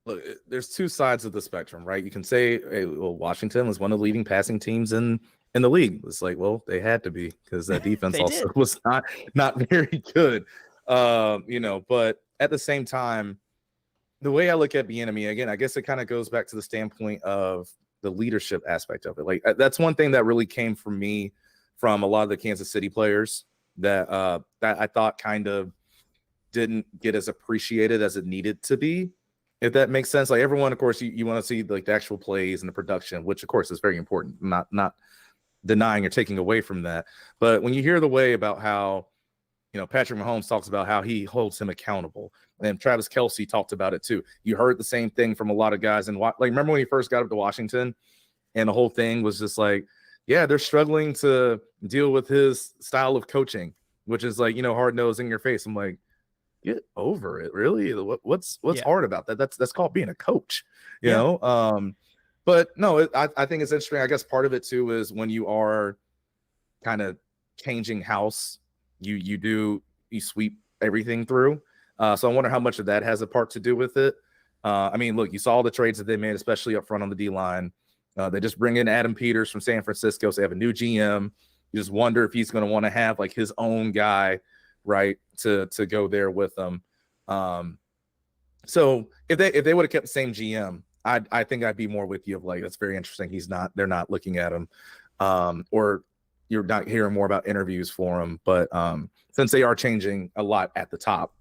look, there's two sides of the spectrum, right? You can say, hey, well, Washington was one of the leading passing teams in the league. It's like, well, they had to be because that defense also was not very good. But at the same time, the way I look at Bieniemy, again, I guess it kind of goes back to the standpoint of the leadership aspect of it. Like that's one thing that really came from me from a lot of the Kansas City players that I thought kind of didn't get as appreciated as it needed to be. If that makes sense. Like everyone, of course, you want to see like the actual plays and the production, which of course is very important. Not denying or taking away from that. But when you hear the way about how, Patrick Mahomes talks about how he holds him accountable, and Travis Kelce talked about it too. You heard the same thing from a lot of guys. And like, remember when he first got up to Washington, and the whole thing was just like, yeah, they're struggling to deal with his style of coaching, which is like, hard nosed in your face. I'm like, get over it, really. What's hard about that? That's called being a coach, you know. But no, I think it's interesting. I guess part of it too is when you are kind of changing house, you sweep everything through. So I wonder how much of that has a part to do with it. I mean, look, you saw the trades that they made, especially up front on the D line. They just bring in Adam Peters from San Francisco. So they have a new GM. You just wonder if he's going to want to have like his own guy, right, to go there with them. So if they would have kept the same GM, I think I'd be more with you of like, that's very interesting. They're not looking at him, or you're not hearing more about interviews for him. But since they are changing a lot at the top,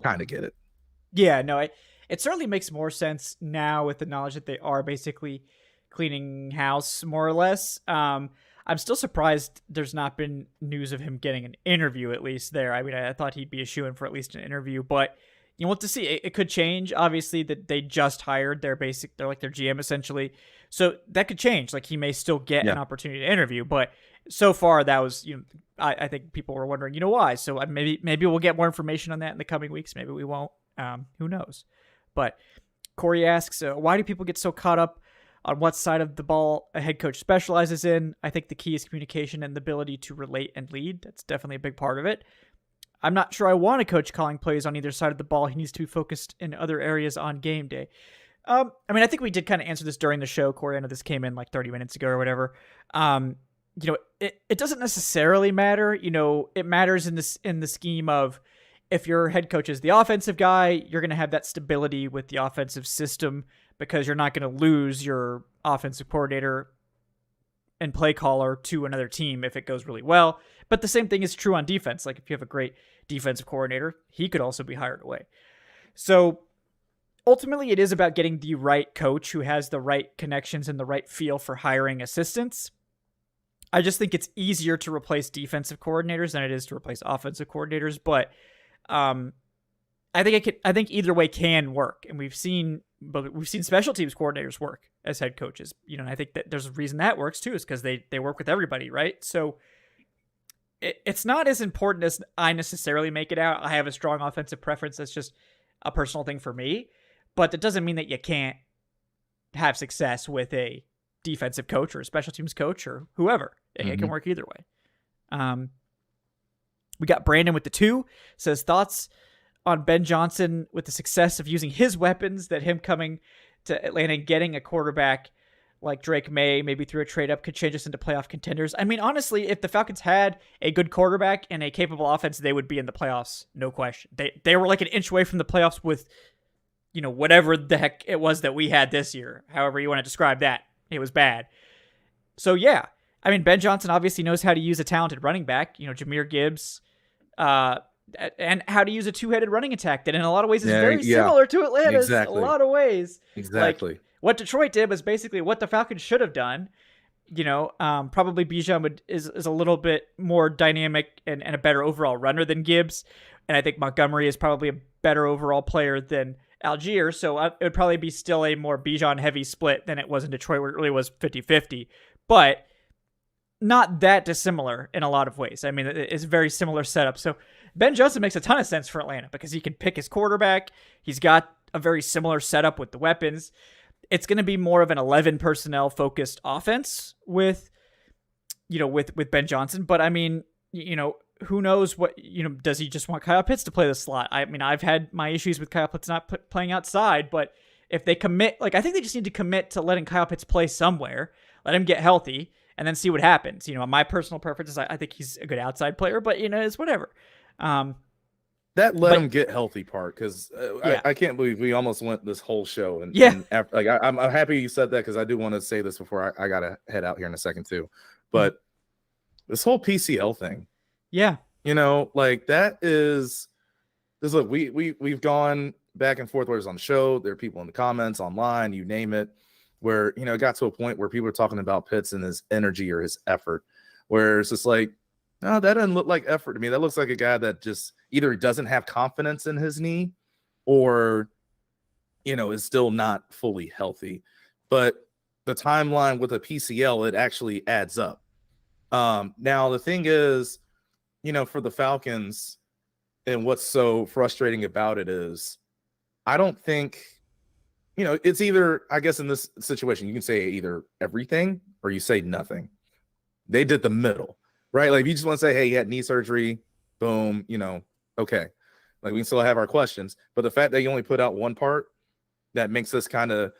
kind of get it. Yeah, no, it certainly makes more sense now with the knowledge that they are basically cleaning house more or less. I'm still surprised there's not been news of him getting an interview, at least there. I mean, I thought he'd be a shoo-in for at least an interview, but you want to see. It could change. Obviously, that they just hired they're like their GM essentially, so that could change. Like he may still get an opportunity to interview, but so far that was I think people were wondering why. So maybe we'll get more information on that in the coming weeks. Maybe we won't. Who knows? But Corey asks, why do people get so caught up on what side of the ball a head coach specializes in. I think the key is communication and the ability to relate and lead. That's definitely a big part of it. I'm not sure I want a coach calling plays on either side of the ball. He needs to be focused in other areas on game day. I mean, I think we did kind of answer this during the show, Corey. I know this came in like 30 minutes ago or whatever. It doesn't necessarily matter. It matters in the scheme of if your head coach is the offensive guy, you're going to have that stability with the offensive system because you're not going to lose your offensive coordinator and play caller to another team if it goes really well. But the same thing is true on defense. Like if you have a great defensive coordinator, he could also be hired away. So ultimately it is about getting the right coach who has the right connections and the right feel for hiring assistants. I just think it's easier to replace defensive coordinators than it is to replace offensive coordinators. But I think either way can work. And we've seen special teams coordinators work as head coaches, and I think that there's a reason that works too, is because they work with everybody. Right. So it's not as important as I necessarily make it out. I have a strong offensive preference. That's just a personal thing for me, but that doesn't mean that you can't have success with a defensive coach or a special teams coach or whoever. Mm-hmm. It can work either way. We got Brandon with the 2, says thoughts on Ben Johnson with the success of using his weapons, that him coming to Atlanta and getting a quarterback like Drake May, maybe through a trade up, could change us into playoff contenders. I mean, honestly, if the Falcons had a good quarterback and a capable offense, they would be in the playoffs. No question. They were like an inch away from the playoffs with, whatever the heck it was that we had this year. However you want to describe that. It was bad. So yeah, I mean, Ben Johnson obviously knows how to use a talented running back, Jahmyr Gibbs, and how to use a two-headed running attack that in a lot of ways is very similar to Atlanta's. Exactly. A lot of ways. Exactly. Like, what Detroit did was basically what the Falcons should have done. Probably Bijan is a little bit more dynamic and a better overall runner than Gibbs. And I think Montgomery is probably a better overall player than Algier. So it would probably be still a more Bijan heavy split than it was in Detroit, where it really was 50-50. But not that dissimilar in a lot of ways. I mean, it's a very similar setup. So Ben Johnson makes a ton of sense for Atlanta because he can pick his quarterback. He's got a very similar setup with the weapons. It's going to be more of an 11 personnel focused offense with Ben Johnson. But I mean, who knows what, does he just want Kyle Pitts to play the slot? I mean, I've had my issues with Kyle Pitts not playing outside, but if they commit, I think they just need to commit to letting Kyle Pitts play somewhere, let him get healthy, and then see what happens. My personal preference is I think he's a good outside player, but it's whatever. That let him get healthy part, because I can't believe we almost went this whole show. And I'm happy you said that, because I do want to say this before I got to head out here in a second too. But this whole PCL thing, that is look, we've gone back and forth, whether it's on the show, there are people in the comments, online, you name it, where it got to a point where people are talking about Pitts and his energy or his effort, where it's just like, no, that doesn't look like effort to me. That looks like a guy that just either doesn't have confidence in his knee or, is still not fully healthy. But the timeline with a PCL, it actually adds up. Now, the thing is, for the Falcons, and what's so frustrating about it is, I don't think, it's either, I guess in this situation, you can say either everything or you say nothing. They did the middle. Right? Like, if you just want to say, hey, he had knee surgery, boom, okay. Like, we can still have our questions. But the fact that you only put out one part, that makes us kind of,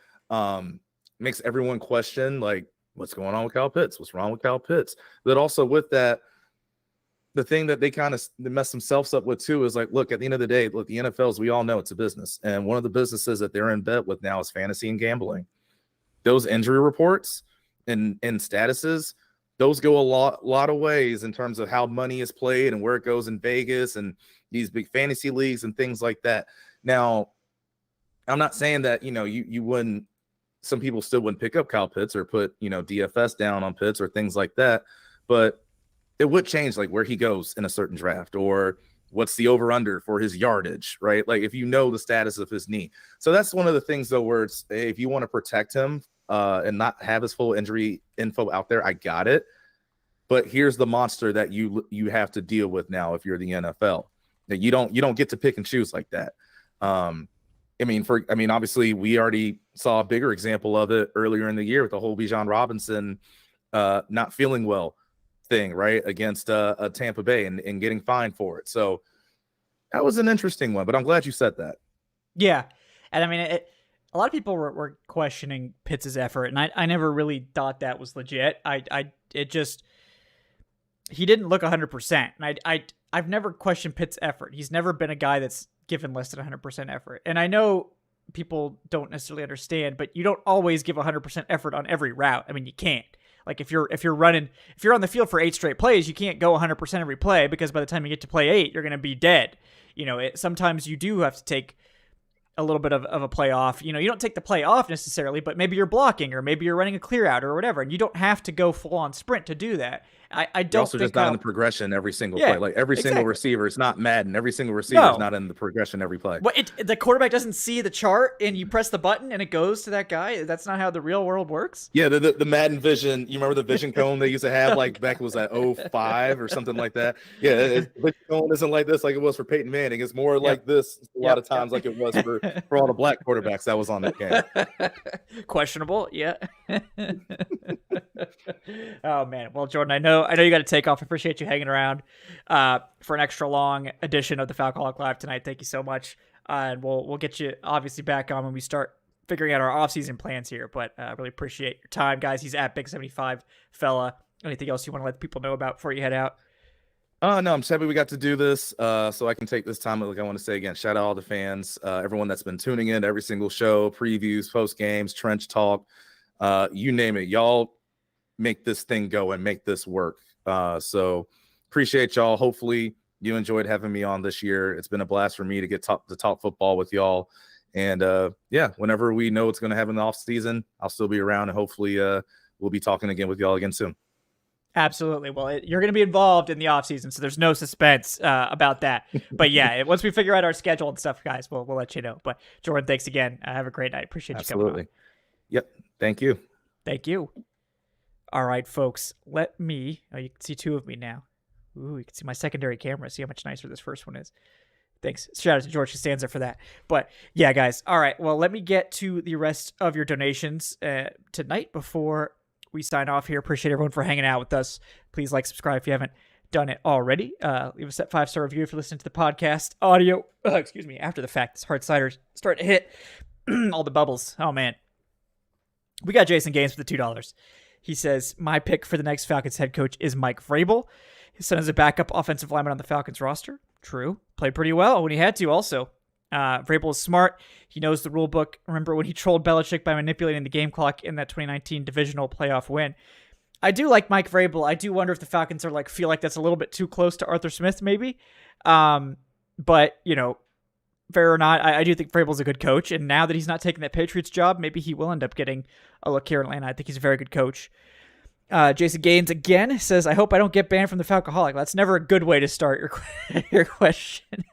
makes everyone question, like, what's going on with Kyle Pitts? What's wrong with Kyle Pitts? But also with that, the thing that they kind of mess themselves up with too is like, look, at the end of the day, look, the NFLs, we all know it's a business. And one of the businesses that they're in bed with now is fantasy and gambling. Those injury reports and statuses, those go a lot of ways in terms of how money is played and where it goes in Vegas and these big fantasy leagues and things like that. Now, I'm not saying that, you wouldn't, some people still wouldn't pick up Kyle Pitts or put, DFS down on Pitts or things like that, but it would change like where he goes in a certain draft or what's the over under for his yardage, right? Like if the status of his knee. So that's one of the things though, where it's, if you want to protect him, and not have his full injury info out there, I got it. But here's the monster that you have to deal with now if you're the NFL. That you don't get to pick and choose like that. Obviously we already saw a bigger example of it earlier in the year with the whole Bijan Robinson not feeling well thing, right, against Tampa Bay and getting fined for it. So that was an interesting one, but I'm glad you said that. Yeah. And I mean, a lot of people were questioning Pitts' effort, and I never really thought that was legit. He didn't look 100%. And I've never questioned Pitts' effort. He's never been a guy that's given less than 100% effort. And I know people don't necessarily understand, but you don't always give 100% effort on every route. I mean, you can't. Like if you're on the field for 8 straight plays, you can't go 100% every play, because by the time you get to play 8, you're going to be dead. Sometimes you do have to take a little bit of a play off. You don't take the play off necessarily, but maybe you're blocking, or maybe you're running a clear out or whatever, and you don't have to go full on sprint to do that. I don't also think just not in the progression every single play. Like every single receiver, it's not Madden. Every single receiver is not in the progression every play. Well, the quarterback doesn't see the chart, and you press the button and it goes to that guy. That's not how the real world works. Yeah, the Madden vision. You remember the vision cone they used to have like back was at 05 or something like that. Yeah, the vision cone isn't like this like it was for Peyton Manning. It's more like this a lot of times like it was for all the black quarterbacks that was on that game. Questionable, yeah. Oh man. Well, Jordan, I know you got to take off. I appreciate you hanging around for an extra long edition of the Falcoholic Live tonight. Thank you so much. And we'll get you obviously back on when we start figuring out our off-season plans here. But really appreciate your time, guys. He's at Big75 Fella. Anything else you want to let people know about before you head out? No, I'm just happy we got to do this so I can take this time. Like I want to say again, shout out all the fans, everyone that's been tuning in to every single show, previews, post games, trench talk, you name it. Y'all make this thing go and make this work. So appreciate y'all. Hopefully you enjoyed having me on this year. It's been a blast for me to get to talk football with y'all. And whenever we know what's going to happen in the off season, I'll still be around, and hopefully we'll be talking again with y'all again soon. Absolutely. Well, you're going to be involved in the off season, so there's no suspense about that. But yeah, once we figure out our schedule and stuff, guys, we'll let you know. But Jordan, thanks again. Have a great night. Appreciate you coming on. Yep. Thank you. Thank you. All right, folks, you can see 2 of me now. Ooh, you can see my secondary camera. See how much nicer this first one is. Thanks. Shout out to George Costanza for that. But yeah, guys. All right. Well, let me get to the rest of your donations tonight before we sign off here. Appreciate everyone for hanging out with us. Please like, subscribe if you haven't done it already. Leave us that 5-star review if you're listening to the podcast audio. After the fact, this hard cider's starting to hit all the bubbles. Oh, man. We got Jason Gaines for the $2. He says, my pick for the next Falcons head coach is Mike Vrabel. His son is a backup offensive lineman on the Falcons roster. True. Played pretty well when he had to also. Vrabel is smart. He knows the rule book. Remember when he trolled Belichick by manipulating the game clock in that 2019 divisional playoff win? I do like Mike Vrabel. I do wonder if the Falcons are feel like that's a little bit too close to Arthur Smith, maybe. But, fair or not, I do think Vrabel's a good coach. And now that he's not taking that Patriots job, maybe he will end up getting a look here in Atlanta. I think he's a very good coach. Jason Gaines again says, I hope I don't get banned from the Falcoholic. That's never a good way to start your question.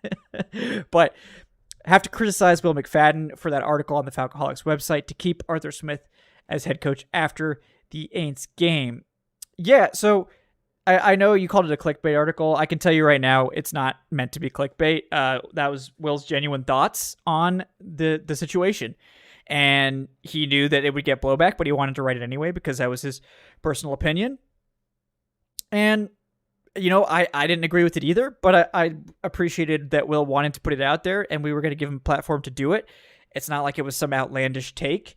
But have to criticize Will McFadden for that article on the Falcoholic's website to keep Arthur Smith as head coach after the Aints game. Yeah, so I know you called it a clickbait article. I can tell you right now, it's not meant to be clickbait. That was Will's genuine thoughts on the situation. And he knew that it would get blowback, but he wanted to write it anyway because that was his personal opinion. And, I didn't agree with it either, but I appreciated that Will wanted to put it out there and we were going to give him a platform to do it. It's not like it was some outlandish take.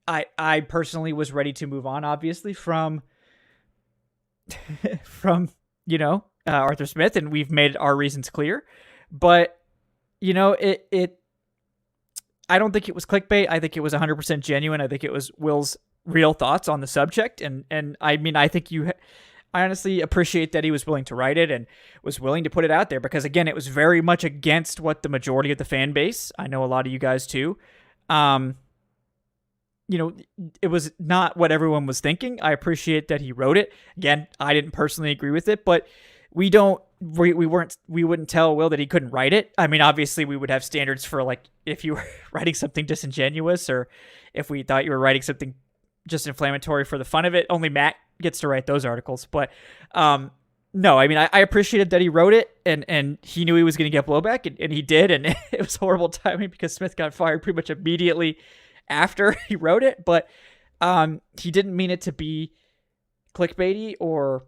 I personally was ready to move on, obviously, from Arthur Smith, and we've made our reasons clear. But, I don't think it was clickbait. I think it was 100% genuine. I think it was Will's real thoughts on the subject. And I mean, I think I honestly appreciate that he was willing to write it and was willing to put it out there because, again, it was very much against what the majority of the fan base, I know a lot of you guys too, it was not what everyone was thinking. I appreciate that he wrote it. Again, I didn't personally agree with it, but we wouldn't tell Will that he couldn't write it. I mean, obviously we would have standards for if you were writing something disingenuous or if we thought you were writing something just inflammatory for the fun of it. Only Matt gets to write those articles. But No, I mean, I appreciated that he wrote it, and he knew he was going to get blowback, and he did, and it was horrible timing because Smith got fired pretty much immediately after he wrote it, but he didn't mean it to be clickbaity or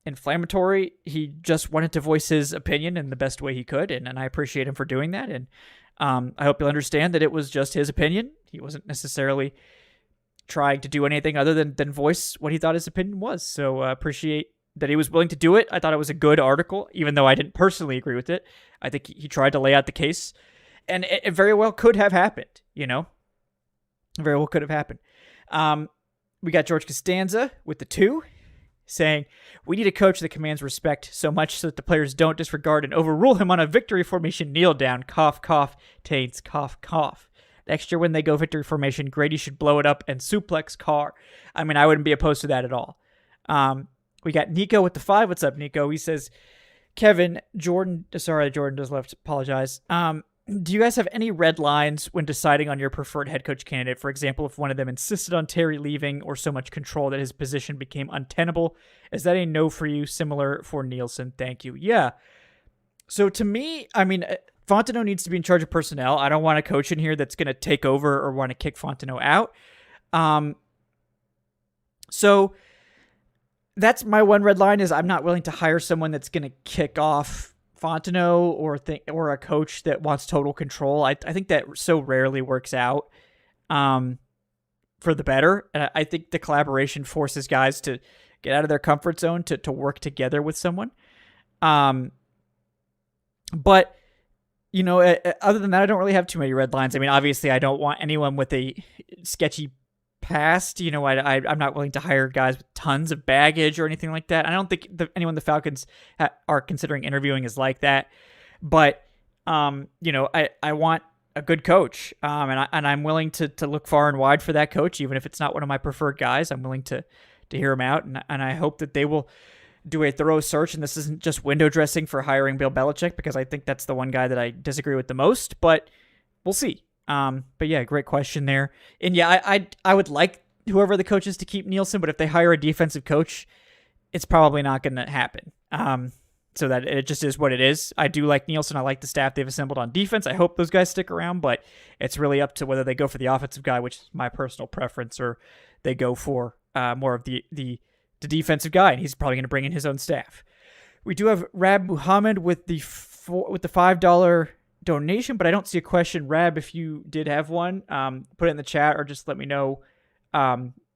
inflammatory. He just wanted to voice his opinion in the best way he could, and I appreciate him for doing that, and I hope you'll understand that it was just his opinion. He wasn't necessarily trying to do anything other than voice what he thought his opinion was, so appreciate that he was willing to do it. I thought it was a good article, even though I didn't personally agree with it. I think he tried to lay out the case, and it very well could have happened, Very well could have happened. We got George Costanza with the 2, saying, we need a coach that commands respect so much so that the players don't disregard and overrule him on a victory formation kneel down. Cough, cough, Taints, cough, cough. Next year when they go victory formation, Grady should blow it up and suplex Carr. I mean, I wouldn't be opposed to that at all. We got Nico with the 5. What's up, Nico? He says, Kevin, Jordan does left. Apologize. Do you guys have any red lines when deciding on your preferred head coach candidate? For example, if one of them insisted on Terry leaving or so much control that his position became untenable, is that a no for you? Similar for Nielsen. Thank you. Yeah. So to me, I mean, Fontenot needs to be in charge of personnel. I don't want a coach in here that's going to take over or want to kick Fontenot out. So that's my one red line is I'm not willing to hire someone that's going to kick off Fontenot or a coach that wants total control. I think that so rarely works out for the better. And I think the collaboration forces guys to get out of their comfort zone to work together with someone. But, other than that, I don't really have too many red lines. I mean, obviously, I don't want anyone with a sketchy past. I'm not willing to hire guys with tons of baggage or anything like that. I don't think anyone the Falcons are considering interviewing is like that. But, I want a good coach, and I'm willing to look far and wide for that coach, even if it's not one of my preferred guys. I'm willing to hear him out, and I hope that they will do a thorough search, and this isn't just window dressing for hiring Bill Belichick, because I think that's the one guy that I disagree with the most, but we'll see. But yeah, great question there. And yeah, I would like whoever the coach is to keep Nielsen, but if they hire a defensive coach, it's probably not going to happen. So that it just is what it is. I do like Nielsen. I like the staff they've assembled on defense. I hope those guys stick around, but it's really up to whether they go for the offensive guy, which is my personal preference, or they go for more of the defensive guy, and he's probably going to bring in his own staff. We do have Rab Muhammad with the $5 donation, but I don't see a question. Rab, if you did have one, put it in the chat or just let me know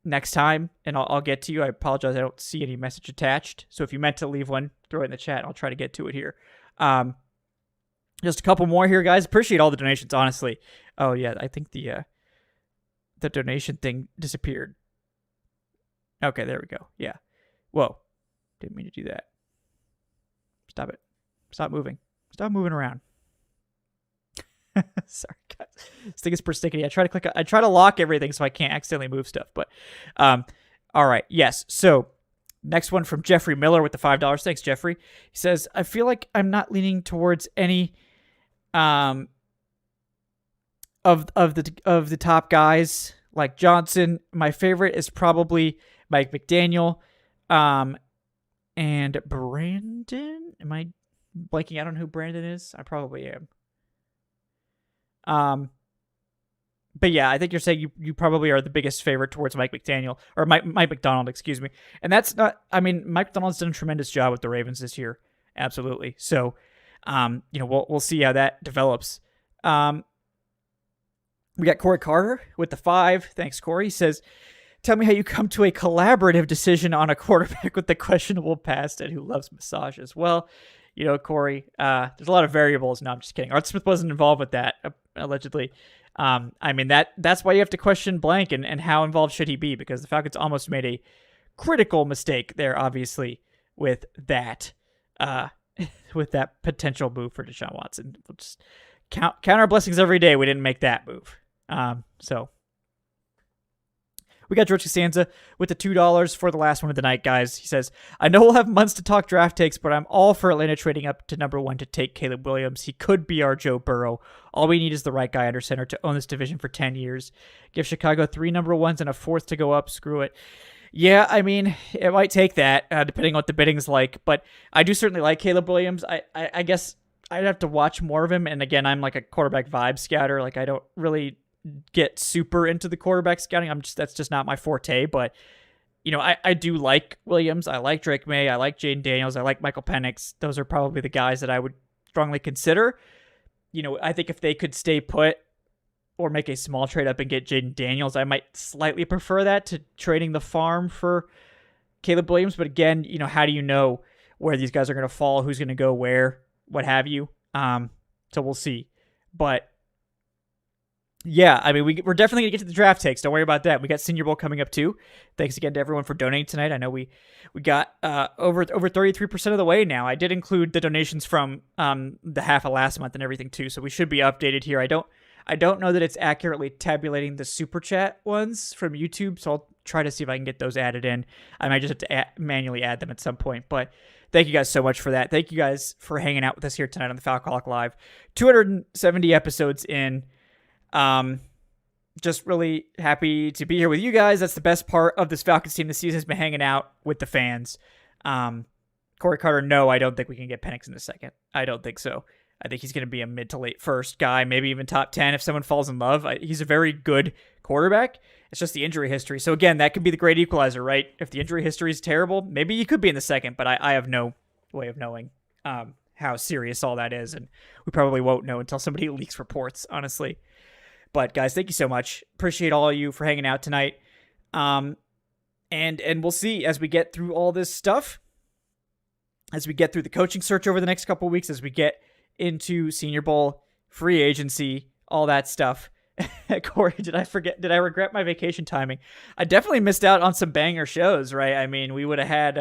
next time, and I'll get to you. I apologize, I don't see any message attached. So if you meant to leave one, throw it in the chat. I'll try to get to it here. Just a couple more here, guys. Appreciate all the donations, honestly. Oh yeah, I think the donation thing disappeared. Okay, there we go. Yeah. Whoa, didn't mean to do that. Stop it. Stop moving. Stop moving around. Sorry, guys. This thing is persnickety. I try to lock everything so I can't accidentally move stuff. But, all right. Yes. So, next one from Jeffrey Miller with the $5. Thanks, Jeffrey. He says, I feel like I'm not leaning towards any of the top guys like Johnson. My favorite is probably Mike McDaniel, and Brandon. Am I blanking? I don't know who Brandon is. I probably am. But yeah, I think you're saying you probably are the biggest favorite towards Mike McDaniel, or Mike McDonald, excuse me. And that's not, I mean, Mike McDonald's done a tremendous job with the Ravens this year. Absolutely. So, we'll see how that develops. We got Corey Carter with the 5. Thanks, Corey. He says, tell me how you come to a collaborative decision on a quarterback with the questionable past and who loves massages. Well, Corey, there's a lot of variables. No, I'm just kidding. Art Smith wasn't involved with that, allegedly. I mean, that's why you have to question Blank and how involved should he be, because the Falcons almost made a critical mistake there, obviously, with that potential move for Deshaun Watson. We'll just count our blessings every day we didn't make that move. So we got George Costanza with the $2 for the last one of the night, guys. He says, I know we'll have months to talk draft takes, but I'm all for Atlanta trading up to number 1 to take Caleb Williams. He could be our Joe Burrow. All we need is the right guy under center to own this division for 10 years. Give Chicago 3 number 1s and a 4th to go up. Screw it. Yeah, I mean, it might take that, depending on what the bidding's like. But I do certainly like Caleb Williams. I guess I'd have to watch more of him. And again, I'm like a quarterback vibe scouter. Like, I don't really get super into the quarterback scouting. That's just not my forte. But I do like Williams. I like Drake May. I like Jaden Daniels. I like Michael Penix. Those are probably the guys that I would strongly consider. I think if they could stay put or make a small trade up and get Jaden Daniels, I might slightly prefer that to trading the farm for Caleb Williams. But again, how do you know where these guys are going to fall, who's going to go where, what have you? So we'll see. But yeah, I mean, we're definitely going to get to the draft takes. Don't worry about that. We got Senior Bowl coming up too. Thanks again to everyone for donating tonight. I know we got over 33% of the way now. I did include the donations from the half of last month and everything too, so we should be updated here. I don't know that it's accurately tabulating the super chat ones from YouTube, so I'll try to see if I can get those added in. I might just have to manually add them at some point, but thank you guys so much for that. Thank you guys for hanging out with us here tonight on the Falcoholic Live. 270 episodes in. Just really happy to be here with you guys. That's the best part of this Falcons team this season, has been hanging out with the fans. Corey Carter, no, I don't think we can get Penix in the second. I don't think so. I think he's going to be a mid to late first guy, maybe even top 10 if someone falls in love. He's a very good quarterback. It's just the injury history. So again, that could be the great equalizer, right? If the injury history is terrible, maybe he could be in the second, but I have no way of knowing how serious all that is. And we probably won't know until somebody leaks reports, honestly. But guys, thank you so much. Appreciate all of you for hanging out tonight. And we'll see as we get through all this stuff, as we get through the coaching search over the next couple of weeks, as we get into Senior Bowl, free agency, all that stuff. Corey, did I regret my vacation timing? I definitely missed out on some banger shows, right? I mean, we would have had,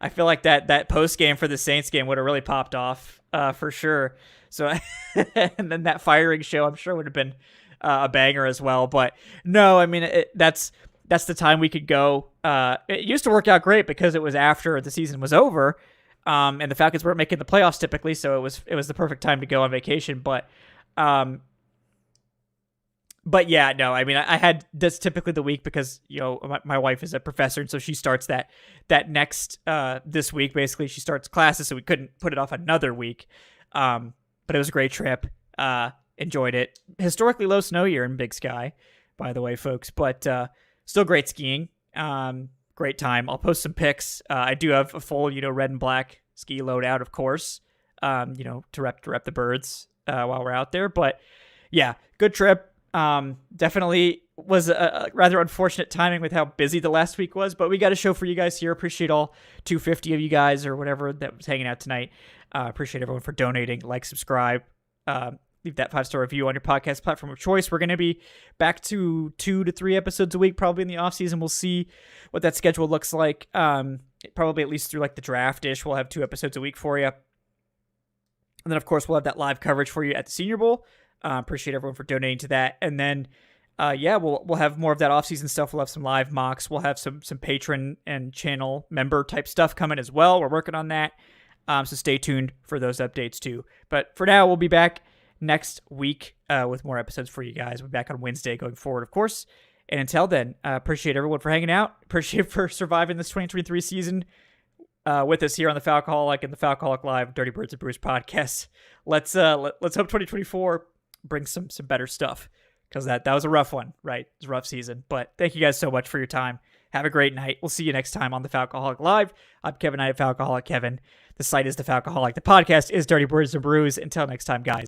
I feel like that post game for the Saints game would have really popped off for sure. So, and then that firing show, I'm sure would have been a banger as well. But no, I mean, that's the time we could go. It used to work out great because it was after the season was over. And the Falcons weren't making the playoffs typically, so it was the perfect time to go on vacation. But yeah, no, I mean, I had that's typically the week because my wife is a professor, and so she starts that next this week. Basically, she starts classes, so we couldn't put it off another week. But it was a great trip. Enjoyed it. Historically low snow year in Big Sky, by the way, folks. But still great skiing. Great time. I'll post some pics. I do have a full, red and black ski loadout, of course, to rep the birds while we're out there. But yeah, good trip. Definitely was a rather unfortunate timing with how busy the last week was, but we got a show for you guys here. Appreciate all 250 of you guys or whatever that was hanging out tonight. Appreciate everyone for donating, subscribe, leave that 5-star review on your podcast platform of choice. We're going to be back to 2 to 3 episodes a week, probably in the off season. We'll see what that schedule looks like. Probably at least through the draft-ish. We'll have 2 episodes a week for you. And then, of course, we'll have that live coverage for you at the Senior Bowl. Appreciate everyone for donating to that. And then, we'll have more of that off-season stuff. We'll have some live mocks. We'll have some patron and channel member type stuff coming as well. We're working on that. So stay tuned for those updates too. But for now, we'll be back next week with more episodes for you guys. We'll be back on Wednesday going forward, of course. And until then, appreciate everyone for hanging out. Appreciate for surviving this 2023 season with us here on the Falcoholic and the Falcoholic Live Dirty Birds and Brews podcast. Let's hope 2024 brings some better stuff, because that was a rough one, right? It was a rough season. But thank you guys so much for your time. Have a great night. We'll see you next time on the Falcoholic Live. I'm Kevin Knight of Falcoholic Kevin. The site is the Falcoholic. The podcast is Dirty Birds and Brews. Until next time, guys.